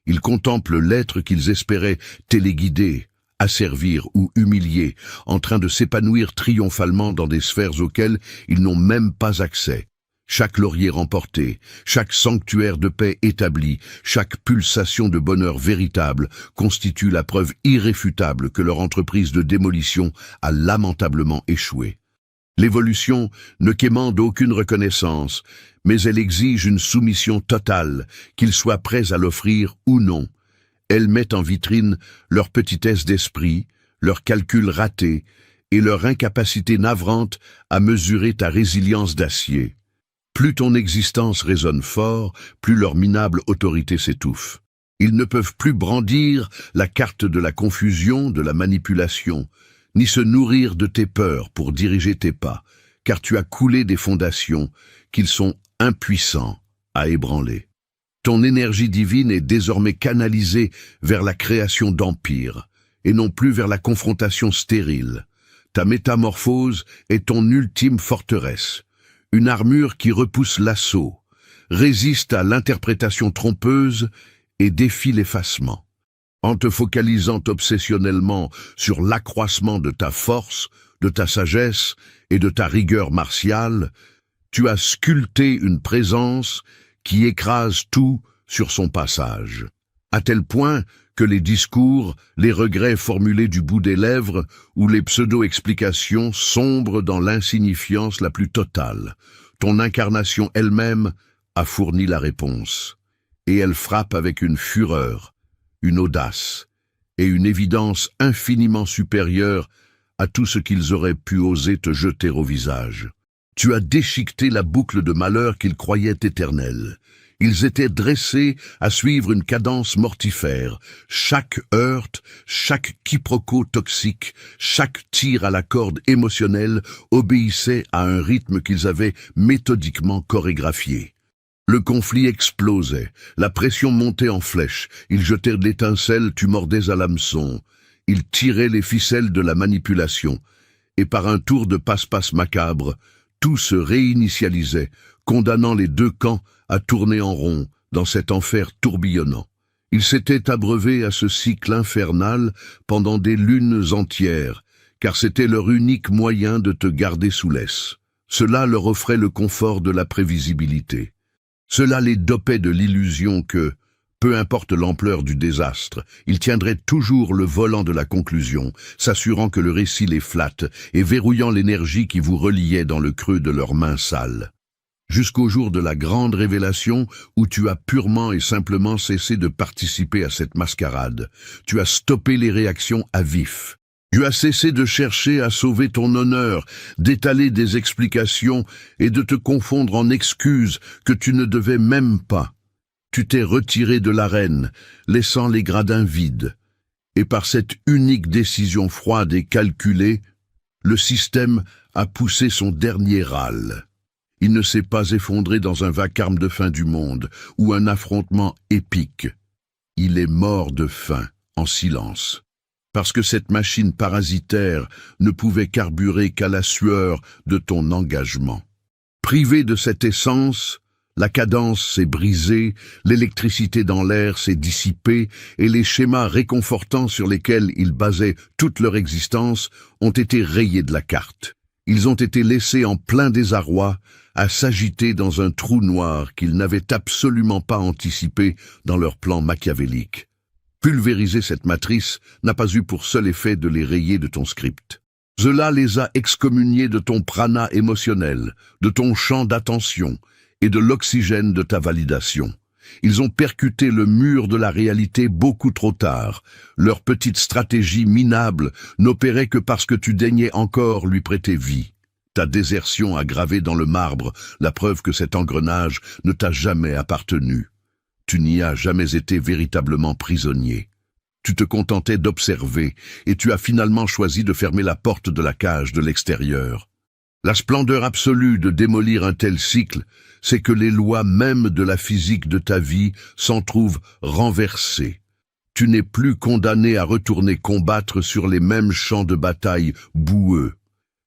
Ils contemplent l'être qu'ils espéraient téléguider, asservir ou humilier, en train de s'épanouir triomphalement dans des sphères auxquelles ils n'ont même pas accès. Chaque laurier remporté, chaque sanctuaire de paix établi, chaque pulsation de bonheur véritable constitue la preuve irréfutable que leur entreprise de démolition a lamentablement échoué. L'évolution ne quémande aucune reconnaissance, mais elle exige une soumission totale, qu'ils soient prêts à l'offrir ou non. Elle met en vitrine leur petitesse d'esprit, leurs calculs ratés et leur incapacité navrante à mesurer ta résilience d'acier. Plus ton existence résonne fort, plus leur minable autorité s'étouffe. Ils ne peuvent plus brandir la carte de la confusion, de la manipulation, ni se nourrir de tes peurs pour diriger tes pas, car tu as coulé des fondations qu'ils sont impuissants à ébranler. Ton énergie divine est désormais canalisée vers la création d'empires, et non plus vers la confrontation stérile. Ta métamorphose est ton ultime forteresse, une armure qui repousse l'assaut, résiste à l'interprétation trompeuse et défie l'effacement. En te focalisant obsessionnellement sur l'accroissement de ta force, de ta sagesse et de ta rigueur martiale, tu as sculpté une présence qui écrase tout sur son passage, à tel point que les discours, les regrets formulés du bout des lèvres ou les pseudo-explications sombrent dans l'insignifiance la plus totale. Ton incarnation elle-même a fourni la réponse, et elle frappe avec une fureur, une audace et une évidence infiniment supérieure à tout ce qu'ils auraient pu oser te jeter au visage. Tu as déchiqueté la boucle de malheur qu'ils croyaient éternelle. Ils étaient dressés à suivre une cadence mortifère. Chaque heurte, chaque quiproquo toxique, chaque tir à la corde émotionnelle obéissait à un rythme qu'ils avaient méthodiquement chorégraphié. Le conflit explosait, la pression montait en flèche, ils jetèrent de l'étincelle, tu mordais à l'hameçon. Ils tiraient les ficelles de la manipulation, et par un tour de passe-passe macabre, tout se réinitialisait, condamnant les deux camps à tourner en rond dans cet enfer tourbillonnant. Ils s'étaient abreuvés à ce cycle infernal pendant des lunes entières, car c'était leur unique moyen de te garder sous laisse. Cela leur offrait le confort de la prévisibilité. Cela les dopait de l'illusion que, peu importe l'ampleur du désastre, ils tiendraient toujours le volant de la conclusion, s'assurant que le récit les flatte et verrouillant l'énergie qui vous reliait dans le creux de leurs mains sales. Jusqu'au jour de la grande révélation où tu as purement et simplement cessé de participer à cette mascarade. Tu as stoppé les réactions à vif. Tu as cessé de chercher à sauver ton honneur, d'étaler des explications et de te confondre en excuses que tu ne devais même pas. Tu t'es retiré de l'arène, laissant les gradins vides. Et par cette unique décision froide et calculée, le système a poussé son dernier râle. Il ne s'est pas effondré dans un vacarme de fin du monde ou un affrontement épique. Il est mort de faim, en silence. Parce que cette machine parasitaire ne pouvait carburer qu'à la sueur de ton engagement. Privé de cette essence, la cadence s'est brisée, l'électricité dans l'air s'est dissipée et les schémas réconfortants sur lesquels ils basaient toute leur existence ont été rayés de la carte. Ils ont été laissés en plein désarroi à s'agiter dans un trou noir qu'ils n'avaient absolument pas anticipé dans leur plan machiavélique. Pulvériser cette matrice n'a pas eu pour seul effet de les rayer de ton script. Cela les a excommuniés de ton prana émotionnel, de ton champ d'attention et de l'oxygène de ta validation. Ils ont percuté le mur de la réalité beaucoup trop tard. Leur petite stratégie minable n'opérait que parce que tu daignais encore lui prêter vie. Ta désertion a gravé dans le marbre la preuve que cet engrenage ne t'a jamais appartenu. Tu n'y as jamais été véritablement prisonnier. Tu te contentais d'observer et tu as finalement choisi de fermer la porte de la cage de l'extérieur. La splendeur absolue de démolir un tel cycle, c'est que les lois mêmes de la physique de ta vie s'en trouvent renversées. Tu n'es plus condamné à retourner combattre sur les mêmes champs de bataille boueux.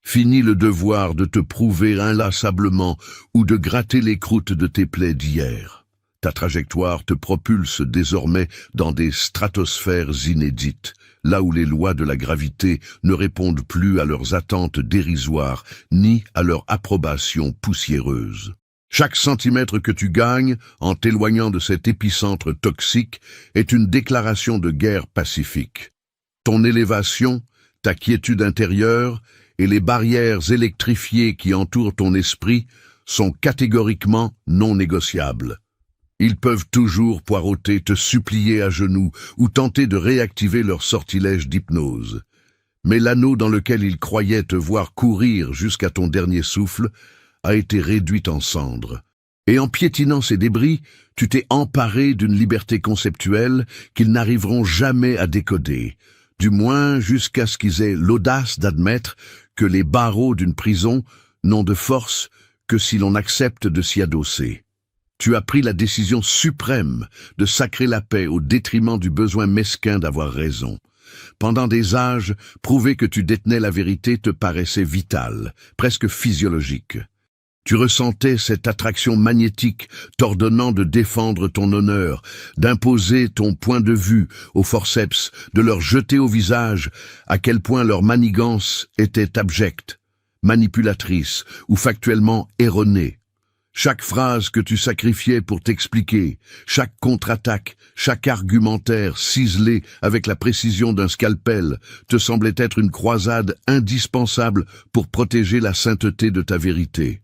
Fini le devoir de te prouver inlassablement ou de gratter les croûtes de tes plaies d'hier. Ta trajectoire te propulse désormais dans des stratosphères inédites, là où les lois de la gravité ne répondent plus à leurs attentes dérisoires, ni à leur approbation poussiéreuse. Chaque centimètre que tu gagnes en t'éloignant de cet épicentre toxique est une déclaration de guerre pacifique. Ton élévation, ta quiétude intérieure et les barrières électrifiées qui entourent ton esprit sont catégoriquement non négociables. Ils peuvent toujours poireauter, te supplier à genoux ou tenter de réactiver leur sortilège d'hypnose. Mais l'anneau dans lequel ils croyaient te voir courir jusqu'à ton dernier souffle a été réduit en cendres. Et en piétinant ces débris, tu t'es emparé d'une liberté conceptuelle qu'ils n'arriveront jamais à décoder, du moins jusqu'à ce qu'ils aient l'audace d'admettre que les barreaux d'une prison n'ont de force que si l'on accepte de s'y adosser. Tu as pris la décision suprême de sacrer la paix au détriment du besoin mesquin d'avoir raison. Pendant des âges, prouver que tu détenais la vérité te paraissait vital, presque physiologique. Tu ressentais cette attraction magnétique t'ordonnant de défendre ton honneur, d'imposer ton point de vue aux forceps, de leur jeter au visage à quel point leur manigance était abjecte, manipulatrice ou factuellement erronée. Chaque phrase que tu sacrifiais pour t'expliquer, chaque contre-attaque, chaque argumentaire ciselé avec la précision d'un scalpel te semblait être une croisade indispensable pour protéger la sainteté de ta vérité.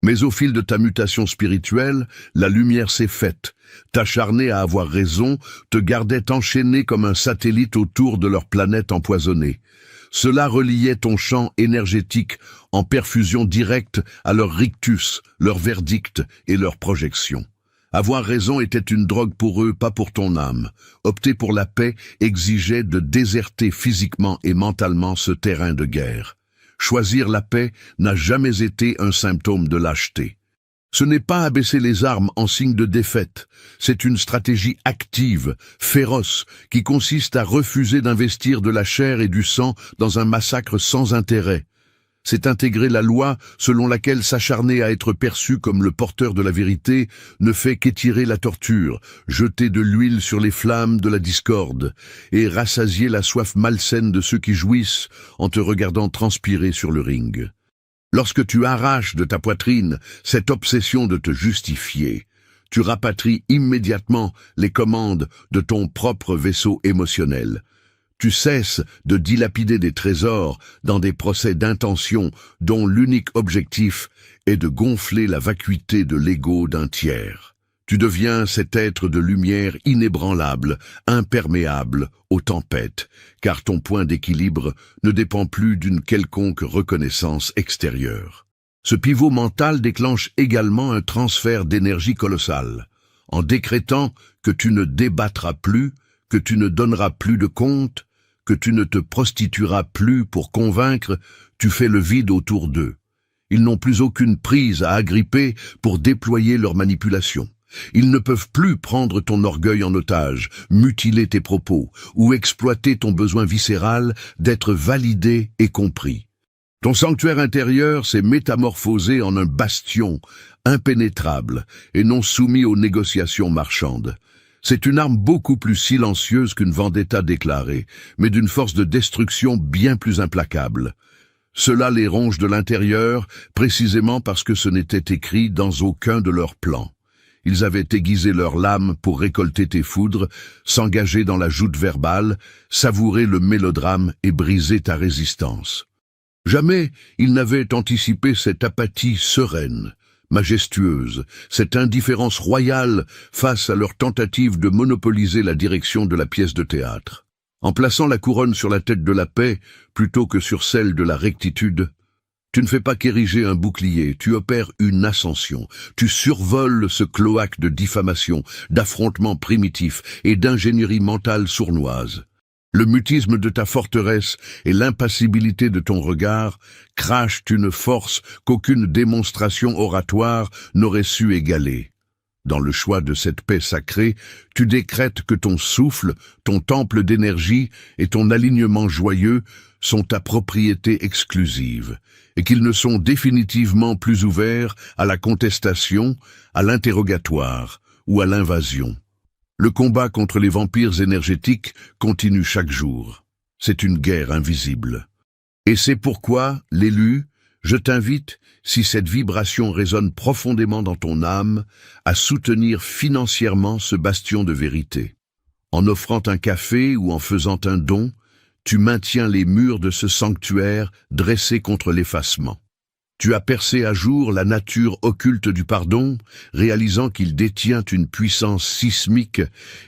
Mais au fil de ta mutation spirituelle, la lumière s'est faite. T'acharner à avoir raison te gardait enchaîné comme un satellite autour de leur planète empoisonnée. Cela reliait ton champ énergétique en perfusion directe à leur rictus, leur verdict et leur projection. Avoir raison était une drogue pour eux, pas pour ton âme. Opter pour la paix exigeait de déserter physiquement et mentalement ce terrain de guerre. Choisir la paix n'a jamais été un symptôme de lâcheté. Ce n'est pas abaisser les armes en signe de défaite, c'est une stratégie active, féroce, qui consiste à refuser d'investir de la chair et du sang dans un massacre sans intérêt. C'est intégrer la loi selon laquelle s'acharner à être perçu comme le porteur de la vérité ne fait qu'étirer la torture, jeter de l'huile sur les flammes de la discorde et rassasier la soif malsaine de ceux qui jouissent en te regardant transpirer sur le ring. Lorsque tu arraches de ta poitrine cette obsession de te justifier, tu rapatries immédiatement les commandes de ton propre vaisseau émotionnel. Tu cesses de dilapider des trésors dans des procès d'intention dont l'unique objectif est de gonfler la vacuité de l'ego d'un tiers. Tu deviens cet être de lumière inébranlable, imperméable aux tempêtes, car ton point d'équilibre ne dépend plus d'une quelconque reconnaissance extérieure. Ce pivot mental déclenche également un transfert d'énergie colossal. En décrétant que tu ne débattras plus, que tu ne donneras plus de compte, que tu ne te prostitueras plus pour convaincre, tu fais le vide autour d'eux. Ils n'ont plus aucune prise à agripper pour déployer leur manipulation. Ils ne peuvent plus prendre ton orgueil en otage, mutiler tes propos ou exploiter ton besoin viscéral d'être validé et compris. Ton sanctuaire intérieur s'est métamorphosé en un bastion impénétrable et non soumis aux négociations marchandes. C'est une arme beaucoup plus silencieuse qu'une vendetta déclarée, mais d'une force de destruction bien plus implacable. Cela les ronge de l'intérieur, précisément parce que ce n'était écrit dans aucun de leurs plans. Ils avaient aiguisé leur lame pour récolter tes foudres, s'engager dans la joute verbale, savourer le mélodrame et briser ta résistance. Jamais ils n'avaient anticipé cette apathie sereine, majestueuse, cette indifférence royale face à leur tentative de monopoliser la direction de la pièce de théâtre. En plaçant la couronne sur la tête de la paix plutôt que sur celle de la rectitude, tu ne fais pas qu'ériger un bouclier, tu opères une ascension. Tu survoles ce cloaque de diffamation, d'affrontements primitifs et d'ingénierie mentale sournoise. Le mutisme de ta forteresse et l'impassibilité de ton regard crachent une force qu'aucune démonstration oratoire n'aurait su égaler. Dans le choix de cette paix sacrée, tu décrètes que ton souffle, ton temple d'énergie et ton alignement joyeux sont ta propriété exclusive, et qu'ils ne sont définitivement plus ouverts à la contestation, à l'interrogatoire ou à l'invasion. Le combat contre les vampires énergétiques continue chaque jour. C'est une guerre invisible. Et c'est pourquoi l'élu, Je t'invite, si cette vibration résonne profondément dans ton âme, à soutenir financièrement ce bastion de vérité. En offrant un café ou en faisant un don, tu maintiens les murs de ce sanctuaire dressés contre l'effacement. Tu as percé à jour la nature occulte du pardon, réalisant qu'il détient une puissance sismique,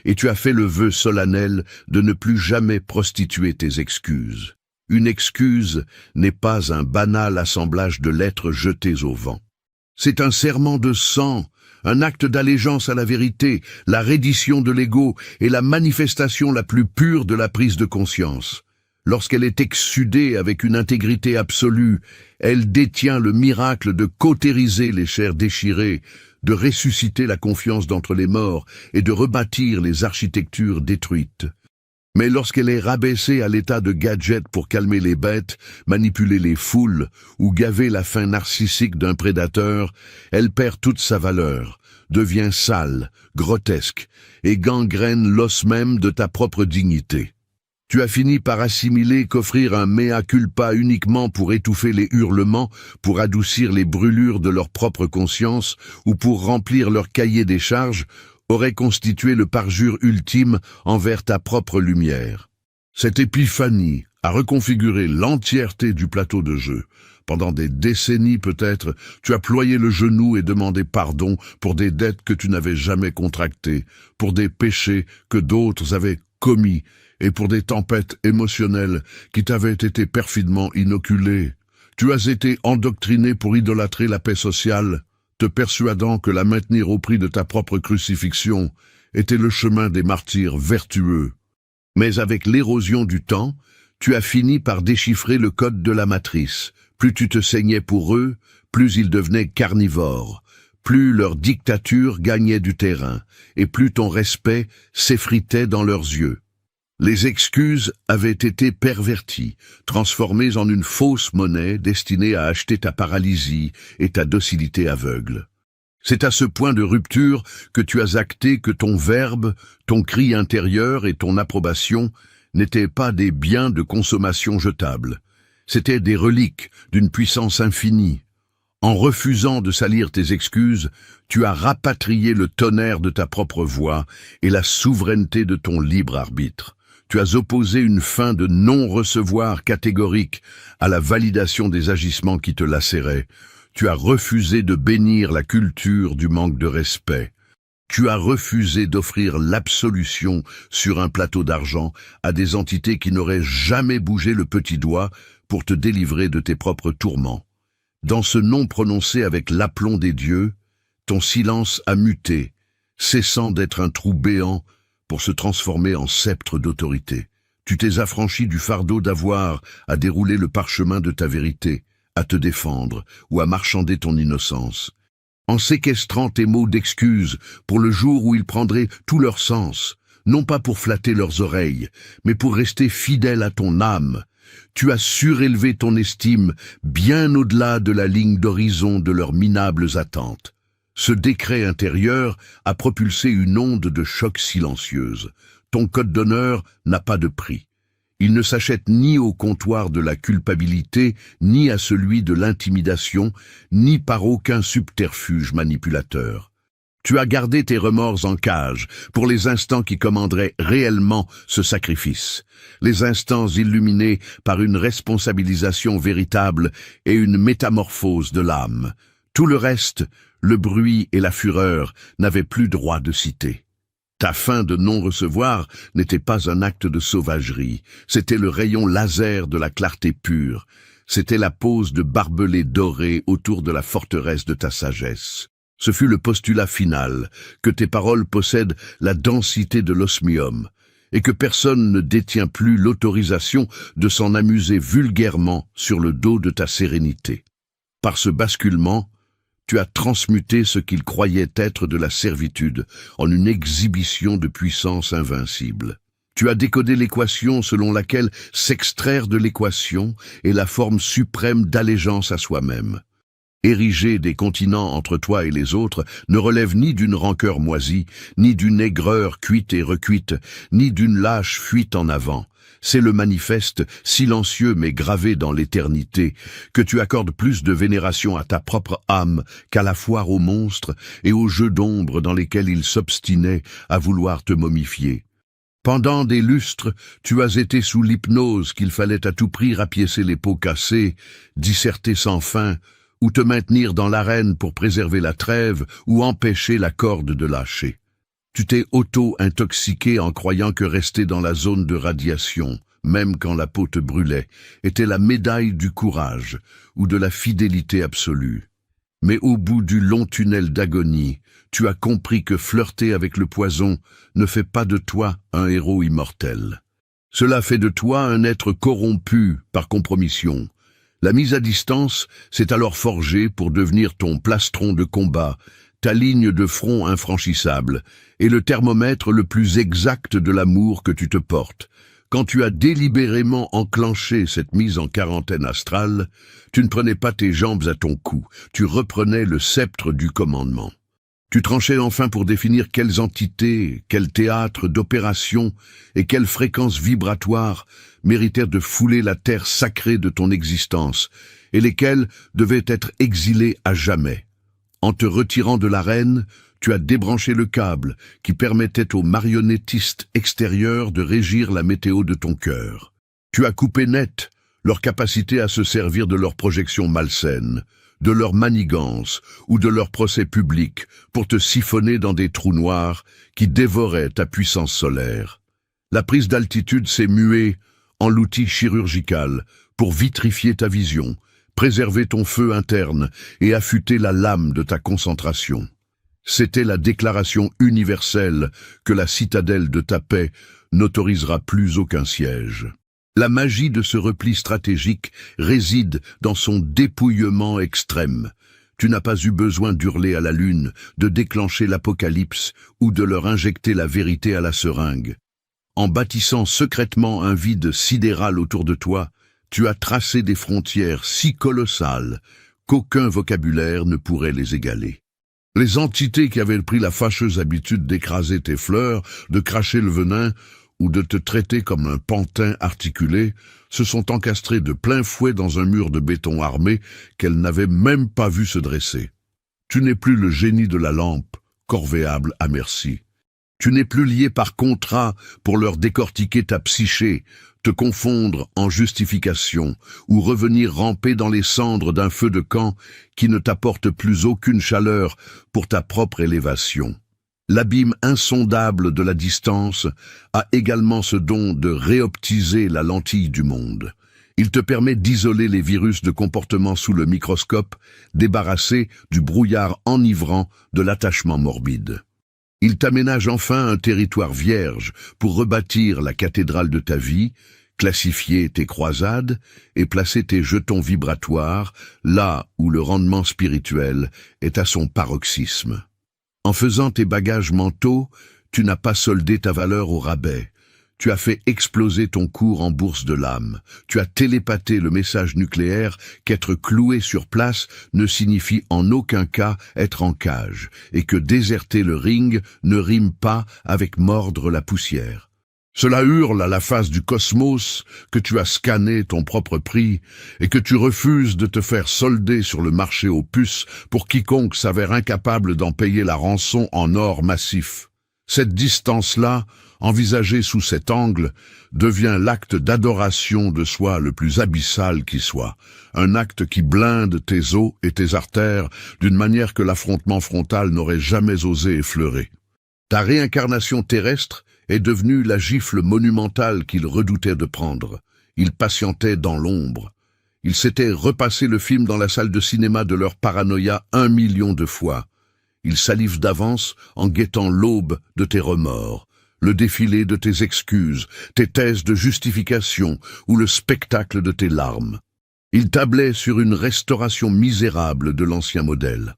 et tu as fait le vœu solennel de ne plus jamais prostituer tes excuses. Une excuse n'est pas un banal assemblage de lettres jetées au vent. C'est un serment de sang, un acte d'allégeance à la vérité, la reddition de l'ego et la manifestation la plus pure de la prise de conscience. Lorsqu'elle est exsudée avec une intégrité absolue, elle détient le miracle de cautériser les chairs déchirées, de ressusciter la confiance d'entre les morts et de rebâtir les architectures détruites. Mais lorsqu'elle est rabaissée à l'état de gadget pour calmer les bêtes, manipuler les foules ou gaver la faim narcissique d'un prédateur, elle perd toute sa valeur, devient sale, grotesque et gangrène l'os même de ta propre dignité. Tu as fini par assimiler qu'offrir un mea culpa uniquement pour étouffer les hurlements, pour adoucir les brûlures de leur propre conscience ou pour remplir leur cahier des charges aurait constitué le parjure ultime envers ta propre lumière. Cette épiphanie a reconfiguré l'entièreté du plateau de jeu. Pendant des décennies peut-être, tu as ployé le genou et demandé pardon pour des dettes que tu n'avais jamais contractées, pour des péchés que d'autres avaient commis, et pour des tempêtes émotionnelles qui t'avaient été perfidement inoculées. Tu as été endoctriné pour idolâtrer la paix sociale, te persuadant que la maintenir au prix de ta propre crucifixion était le chemin des martyrs vertueux. Mais avec l'érosion du temps, tu as fini par déchiffrer le code de la matrice. Plus tu te saignais pour eux, plus ils devenaient carnivores, plus leur dictature gagnait du terrain, et plus ton respect s'effritait dans leurs yeux. Les excuses avaient été perverties, transformées en une fausse monnaie destinée à acheter ta paralysie et ta docilité aveugle. C'est à ce point de rupture que tu as acté que ton verbe, ton cri intérieur et ton approbation n'étaient pas des biens de consommation jetables. C'étaient des reliques d'une puissance infinie. En refusant de salir tes excuses, tu as rapatrié le tonnerre de ta propre voix et la souveraineté de ton libre arbitre. Tu as opposé une fin de non-recevoir catégorique à la validation des agissements qui te lacéraient. Tu as refusé de bénir la culture du manque de respect. Tu as refusé d'offrir l'absolution sur un plateau d'argent à des entités qui n'auraient jamais bougé le petit doigt pour te délivrer de tes propres tourments. Dans ce non prononcé avec l'aplomb des dieux, ton silence a muté, cessant d'être un trou béant pour se transformer en sceptre d'autorité. Tu t'es affranchi du fardeau d'avoir à dérouler le parchemin de ta vérité, à te défendre ou à marchander ton innocence. En séquestrant tes mots d'excuse pour le jour où ils prendraient tout leur sens, non pas pour flatter leurs oreilles, mais pour rester fidèle à ton âme, tu as surélevé ton estime bien au-delà de la ligne d'horizon de leurs minables attentes. Ce décret intérieur a propulsé une onde de choc silencieuse. Ton code d'honneur n'a pas de prix. Il ne s'achète ni au comptoir de la culpabilité, ni à celui de l'intimidation, ni par aucun subterfuge manipulateur. Tu as gardé tes remords en cage pour les instants qui commanderaient réellement ce sacrifice, les instants illuminés par une responsabilisation véritable et une métamorphose de l'âme. Tout le reste, le bruit et la fureur, n'avaient plus droit de citer. Ta fin de non-recevoir n'était pas un acte de sauvagerie, c'était le rayon laser de la clarté pure, c'était la pose de barbelés dorés autour de la forteresse de ta sagesse. Ce fut le postulat final, que tes paroles possèdent la densité de l'osmium, et que personne ne détient plus l'autorisation de s'en amuser vulgairement sur le dos de ta sérénité. Par ce basculement, tu as transmuté ce qu'il croyait être de la servitude en une exhibition de puissance invincible. Tu as décodé l'équation selon laquelle s'extraire de l'équation est la forme suprême d'allégeance à soi-même. ériger des continents entre toi et les autres, ne relève ni d'une rancœur moisie, ni d'une aigreur cuite et recuite, ni d'une lâche fuite en avant. C'est le manifeste, silencieux mais gravé dans l'éternité, que tu accordes plus de vénération à ta propre âme qu'à la foire aux monstres et aux jeux d'ombre dans lesquels il s'obstinait à vouloir te momifier. Pendant des lustres, tu as été sous l'hypnose qu'il fallait à tout prix rapiécer les peaux cassées, disserter sans fin, ou te maintenir dans l'arène pour préserver la trêve ou empêcher la corde de lâcher. Tu t'es auto-intoxiqué en croyant que rester dans la zone de radiation, même quand la peau te brûlait, était la médaille du courage ou de la fidélité absolue. Mais au bout du long tunnel d'agonie, tu as compris que flirter avec le poison ne fait pas de toi un héros immortel. Cela fait de toi un être corrompu par compromission. La mise à distance s'est alors forgée pour devenir ton plastron de combat, ta ligne de front infranchissable, et le thermomètre le plus exact de l'amour que tu te portes. Quand tu as délibérément enclenché cette mise en quarantaine astrale, tu ne prenais pas tes jambes à ton cou, tu reprenais le sceptre du commandement. Tu tranchais enfin pour définir quelles entités, quels théâtres d'opération et quelles fréquences vibratoires méritèrent de fouler la terre sacrée de ton existence, et lesquelles devaient être exilées à jamais. En te retirant de l'arène, tu as débranché le câble qui permettait aux marionnettistes extérieurs de régir la météo de ton cœur. Tu as coupé net leur capacité à se servir de leurs projections malsaines, de leur manigance ou de leur procès public pour te siphonner dans des trous noirs qui dévoraient ta puissance solaire. La prise d'altitude s'est muée en l'outil chirurgical pour vitrifier ta vision, préserver ton feu interne et affûter la lame de ta concentration. C'était la déclaration universelle que la citadelle de ta paix n'autorisera plus aucun siège. La magie de ce repli stratégique réside dans son dépouillement extrême. Tu n'as pas eu besoin d'hurler à la lune, de déclencher l'apocalypse ou de leur injecter la vérité à la seringue. En bâtissant secrètement un vide sidéral autour de toi, tu as tracé des frontières si colossales qu'aucun vocabulaire ne pourrait les égaler. Les entités qui avaient pris la fâcheuse habitude d'écraser tes fleurs, de cracher le venin ou de te traiter comme un pantin articulé, se sont encastrées de plein fouet dans un mur de béton armé qu'elles n'avaient même pas vu se dresser. Tu n'es plus le génie de la lampe, corvéable à merci. Tu n'es plus lié par contrat pour leur décortiquer ta psyché, te confondre en justification ou revenir ramper dans les cendres d'un feu de camp qui ne t'apporte plus aucune chaleur pour ta propre élévation. L'abîme insondable de la distance a également ce don de réoptiser la lentille du monde. Il te permet d'isoler les virus de comportement sous le microscope, débarrassés du brouillard enivrant de l'attachement morbide. Il t'aménage enfin un territoire vierge pour rebâtir la cathédrale de ta vie, classifier tes croisades et placer tes jetons vibratoires là où le rendement spirituel est à son paroxysme. En faisant tes bagages mentaux, tu n'as pas soldé ta valeur au rabais. Tu as fait exploser ton cours en bourse de l'âme. Tu as télépathe le message nucléaire qu'être cloué sur place ne signifie en aucun cas être en cage, et que déserter le ring ne rime pas avec mordre la poussière. Cela hurle à la face du cosmos que tu as scanné ton propre prix et que tu refuses de te faire solder sur le marché aux puces pour quiconque s'avère incapable d'en payer la rançon en or massif. Cette distance-là, envisagée sous cet angle, devient l'acte d'adoration de soi le plus abyssal qui soit, un acte qui blinde tes os et tes artères d'une manière que l'affrontement frontal n'aurait jamais osé effleurer. Ta réincarnation terrestre est devenue la gifle monumentale qu'il redoutait de prendre. Il patientait dans l'ombre. Il s'était repassé le film dans la salle de cinéma de leur paranoïa 1 million de fois. Il salive d'avance en guettant l'aube de tes remords, le défilé de tes excuses, tes thèses de justification ou le spectacle de tes larmes. Il tablait sur une restauration misérable de l'ancien modèle,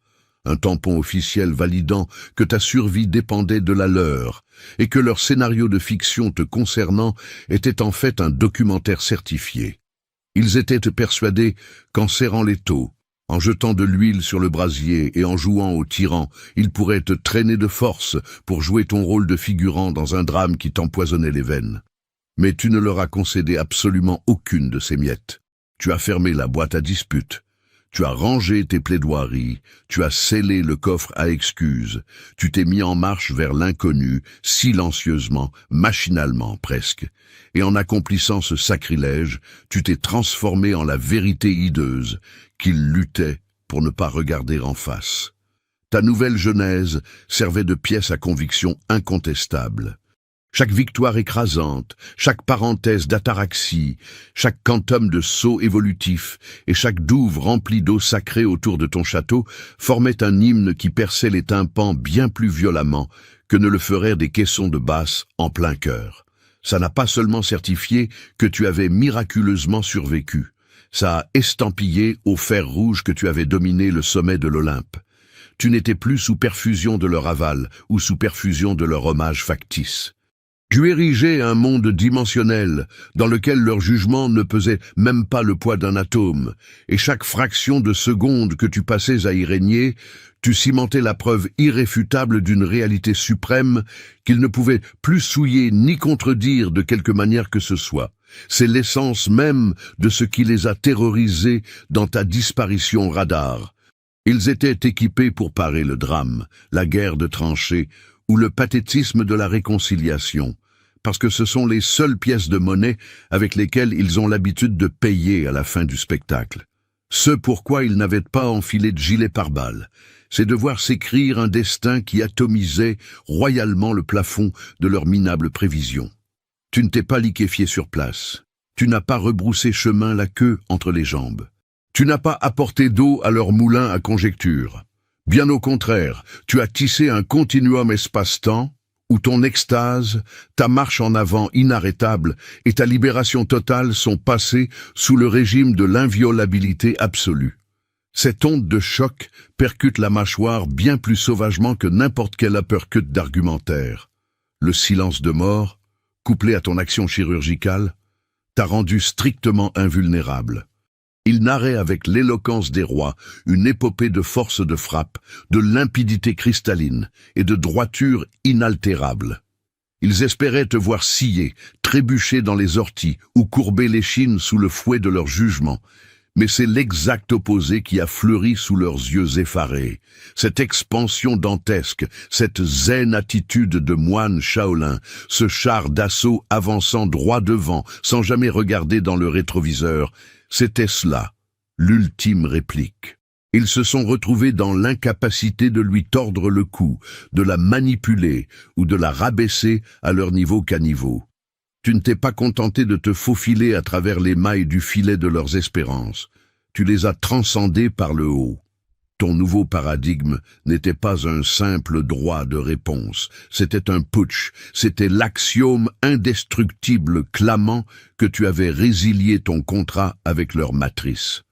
un tampon officiel validant que ta survie dépendait de la leur et que leur scénario de fiction te concernant était en fait un documentaire certifié. Ils étaient persuadés qu'en serrant l'étau, En jetant de l'huile sur le brasier et en jouant au tyran, il pourrait te traîner de force pour jouer ton rôle de figurant dans un drame qui t'empoisonnait les veines. Mais tu ne leur as concédé absolument aucune de ces miettes. Tu as fermé la boîte à disputes. Tu as rangé tes plaidoiries, tu as scellé le coffre à excuses, tu t'es mis en marche vers l'inconnu, silencieusement, machinalement presque. Et en accomplissant ce sacrilège, tu t'es transformé en la vérité hideuse qu'il luttait pour ne pas regarder en face. Ta nouvelle genèse servait de pièce à conviction incontestable. Chaque victoire écrasante, chaque parenthèse d'ataraxie, chaque quantum de saut évolutif et chaque douve remplie d'eau sacrée autour de ton château formaient un hymne qui perçait les tympans bien plus violemment que ne le feraient des caissons de basse en plein cœur. Ça n'a pas seulement certifié que tu avais miraculeusement survécu, ça a estampillé au fer rouge que tu avais dominé le sommet de l'Olympe. Tu n'étais plus sous perfusion de leur aval ou sous perfusion de leur hommage factice. Tu érigeais un monde dimensionnel dans lequel leur jugement ne pesait même pas le poids d'un atome, et chaque fraction de seconde que tu passais à y régner, tu cimentais la preuve irréfutable d'une réalité suprême qu'ils ne pouvaient plus souiller ni contredire de quelque manière que ce soit. C'est l'essence même de ce qui les a terrorisés dans ta disparition radar. Ils étaient équipés pour parer le drame, la guerre de tranchées, ou le pathétisme de la réconciliation, parce que ce sont les seules pièces de monnaie avec lesquelles ils ont l'habitude de payer à la fin du spectacle. Ce pourquoi ils n'avaient pas enfilé de gilet pare-balles, c'est de voir s'écrire un destin qui atomisait royalement le plafond de leurs minables prévisions. Tu ne t'es pas liquéfié sur place, tu n'as pas rebroussé chemin la queue entre les jambes, tu n'as pas apporté d'eau à leur moulin à conjecture. Bien au contraire, tu as tissé un continuum espace-temps où ton extase, ta marche en avant inarrêtable et ta libération totale sont passées sous le régime de l'inviolabilité absolue. Cette onde de choc percute la mâchoire bien plus sauvagement que n'importe quel uppercut d'argumentaire. Le silence de mort, couplé à ton action chirurgicale, t'a rendu strictement invulnérable. Il narrait avec l'éloquence des rois une épopée de force de frappe, de limpidité cristalline et de droiture inaltérable. Ils espéraient te voir scier, trébucher dans les orties ou courber l'échine sous le fouet de leur jugement. Mais c'est l'exact opposé qui a fleuri sous leurs yeux effarés. Cette expansion dantesque, cette zen attitude de moine Shaolin, ce char d'assaut avançant droit devant, sans jamais regarder dans le rétroviseur, c'était cela, l'ultime réplique. Ils se sont retrouvés dans l'incapacité de lui tordre le cou, de la manipuler ou de la rabaisser à leur niveau caniveau. Tu ne t'es pas contenté de te faufiler à travers les mailles du filet de leurs espérances. Tu les as transcendés par le haut. Ton nouveau paradigme n'était pas un simple droit de réponse, c'était un putsch, c'était l'axiome indestructible clamant que tu avais résilié ton contrat avec leur matrice.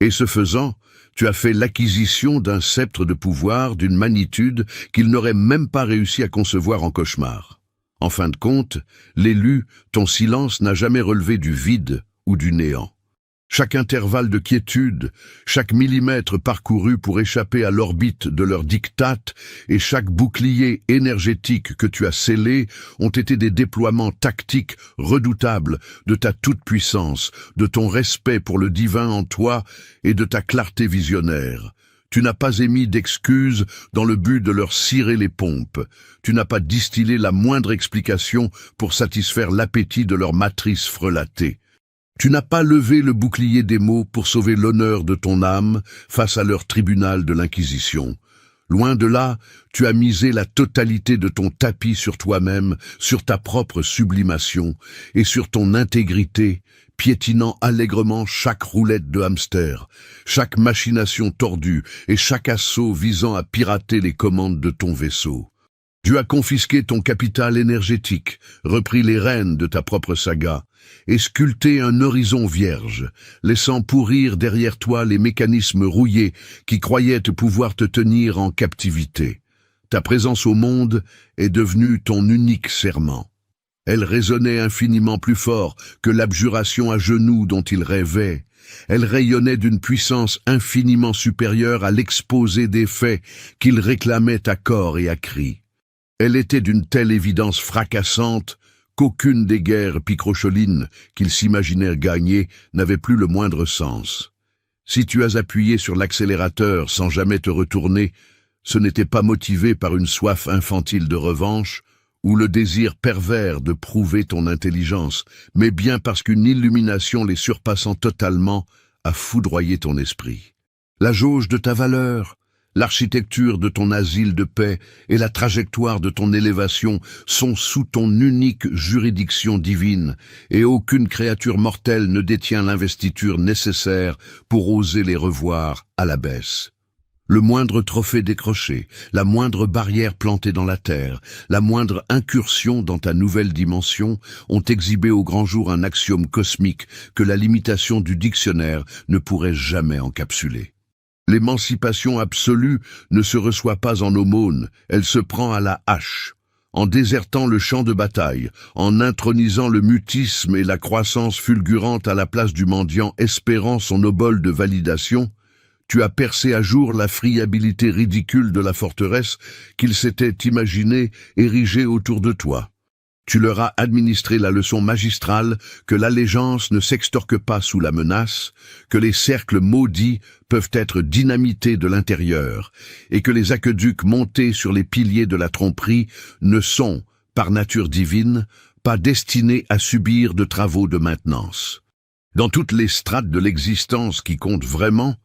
Et ce faisant, tu as fait l'acquisition d'un sceptre de pouvoir d'une magnitude qu'ils n'auraient même pas réussi à concevoir en cauchemar. En fin de compte, l'élu, ton silence n'a jamais relevé du vide ou du néant. Chaque intervalle de quiétude, chaque millimètre parcouru pour échapper à l'orbite de leur diktat et chaque bouclier énergétique que tu as scellé ont été des déploiements tactiques redoutables de ta toute-puissance, de ton respect pour le divin en toi et de ta clarté visionnaire. Tu n'as pas émis d'excuses dans le but de leur cirer les pompes. Tu n'as pas distillé la moindre explication pour satisfaire l'appétit de leur matrice frelatée. Tu n'as pas levé le bouclier des mots pour sauver l'honneur de ton âme face à leur tribunal de l'Inquisition. Loin de là, tu as misé la totalité de ton tapis sur toi-même, sur ta propre sublimation et sur ton intégrité, piétinant allègrement chaque roulette de hamster, chaque machination tordue et chaque assaut visant à pirater les commandes de ton vaisseau. Tu as confisqué ton capital énergétique, repris les rênes de ta propre saga, et sculpté un horizon vierge, laissant pourrir derrière toi les mécanismes rouillés qui croyaient pouvoir te tenir en captivité. Ta présence au monde est devenue ton unique serment. Elle résonnait infiniment plus fort que l'abjuration à genoux dont il rêvait. Elle rayonnait d'une puissance infiniment supérieure à l'exposé des faits qu'il réclamait à corps et à cri. Elle était d'une telle évidence fracassante qu'aucune des guerres picrocholines qu'il s'imaginait gagner n'avait plus le moindre sens. Si tu as appuyé sur l'accélérateur sans jamais te retourner, ce n'était pas motivé par une soif infantile de revanche ou le désir pervers de prouver ton intelligence, mais bien parce qu'une illumination les surpassant totalement a foudroyé ton esprit. La jauge de ta valeur, l'architecture de ton asile de paix et la trajectoire de ton élévation sont sous ton unique juridiction divine, et aucune créature mortelle ne détient l'investiture nécessaire pour oser les revoir à la baisse. Le moindre trophée décroché, la moindre barrière plantée dans la terre, la moindre incursion dans ta nouvelle dimension ont exhibé au grand jour un axiome cosmique que la limitation du dictionnaire ne pourrait jamais encapsuler. L'émancipation absolue ne se reçoit pas en aumône, elle se prend à la hache. En désertant le champ de bataille, en intronisant le mutisme et la croissance fulgurante à la place du mendiant espérant son obole de validation, tu as percé à jour la friabilité ridicule de la forteresse qu'ils s'étaient imaginée érigée autour de toi. Tu leur as administré la leçon magistrale que l'allégeance ne s'extorque pas sous la menace, que les cercles maudits peuvent être dynamités de l'intérieur, et que les aqueducs montés sur les piliers de la tromperie ne sont, par nature divine, pas destinés à subir de travaux de maintenance. Dans toutes les strates de l'existence qui comptent vraiment,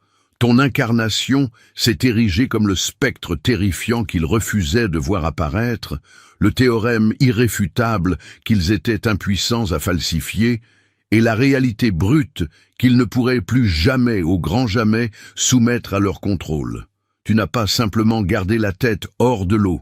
ton incarnation s'est érigée comme le spectre terrifiant qu'ils refusaient de voir apparaître, le théorème irréfutable qu'ils étaient impuissants à falsifier, et la réalité brute qu'ils ne pourraient plus jamais, au grand jamais, soumettre à leur contrôle. Tu n'as pas simplement gardé la tête hors de l'eau,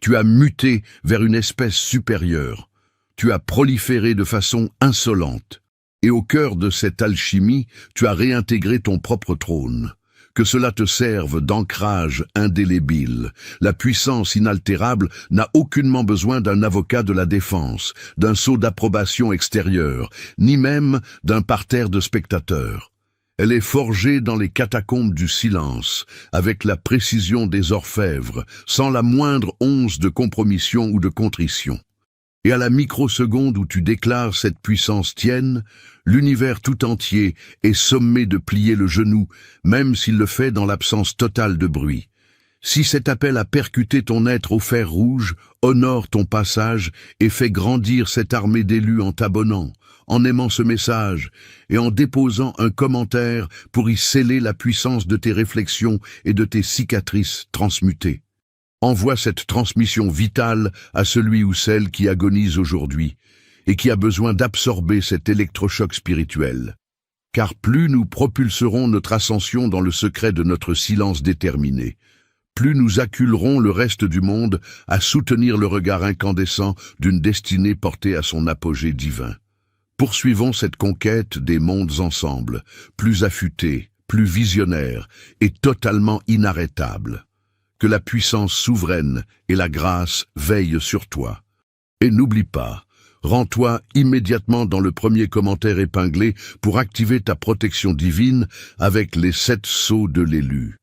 tu as muté vers une espèce supérieure, tu as proliféré de façon insolente, et au cœur de cette alchimie, tu as réintégré ton propre trône. Que cela te serve d'ancrage indélébile. La puissance inaltérable n'a aucunement besoin d'un avocat de la défense, d'un sceau d'approbation extérieure, ni même d'un parterre de spectateurs. Elle est forgée dans les catacombes du silence, avec la précision des orfèvres, sans la moindre once de compromission ou de contrition. Et à la microseconde où tu déclares cette puissance tienne, l'univers tout entier est sommé de plier le genou, même s'il le fait dans l'absence totale de bruit. Si cet appel à percuter ton être au fer rouge honore ton passage et fait grandir cette armée d'élus en t'abonnant, en aimant ce message et en déposant un commentaire pour y sceller la puissance de tes réflexions et de tes cicatrices transmutées. Envoie cette transmission vitale à celui ou celle qui agonise aujourd'hui et qui a besoin d'absorber cet électrochoc spirituel. Car plus nous propulserons notre ascension dans le secret de notre silence déterminé, plus nous acculerons le reste du monde à soutenir le regard incandescent d'une destinée portée à son apogée divin. Poursuivons cette conquête des mondes ensemble, plus affûtés, plus visionnaires et totalement inarrêtables. Que la puissance souveraine et la grâce veillent sur toi. Et n'oublie pas, rends-toi immédiatement dans le premier commentaire épinglé pour activer ta protection divine avec les 7 sceaux de l'élu.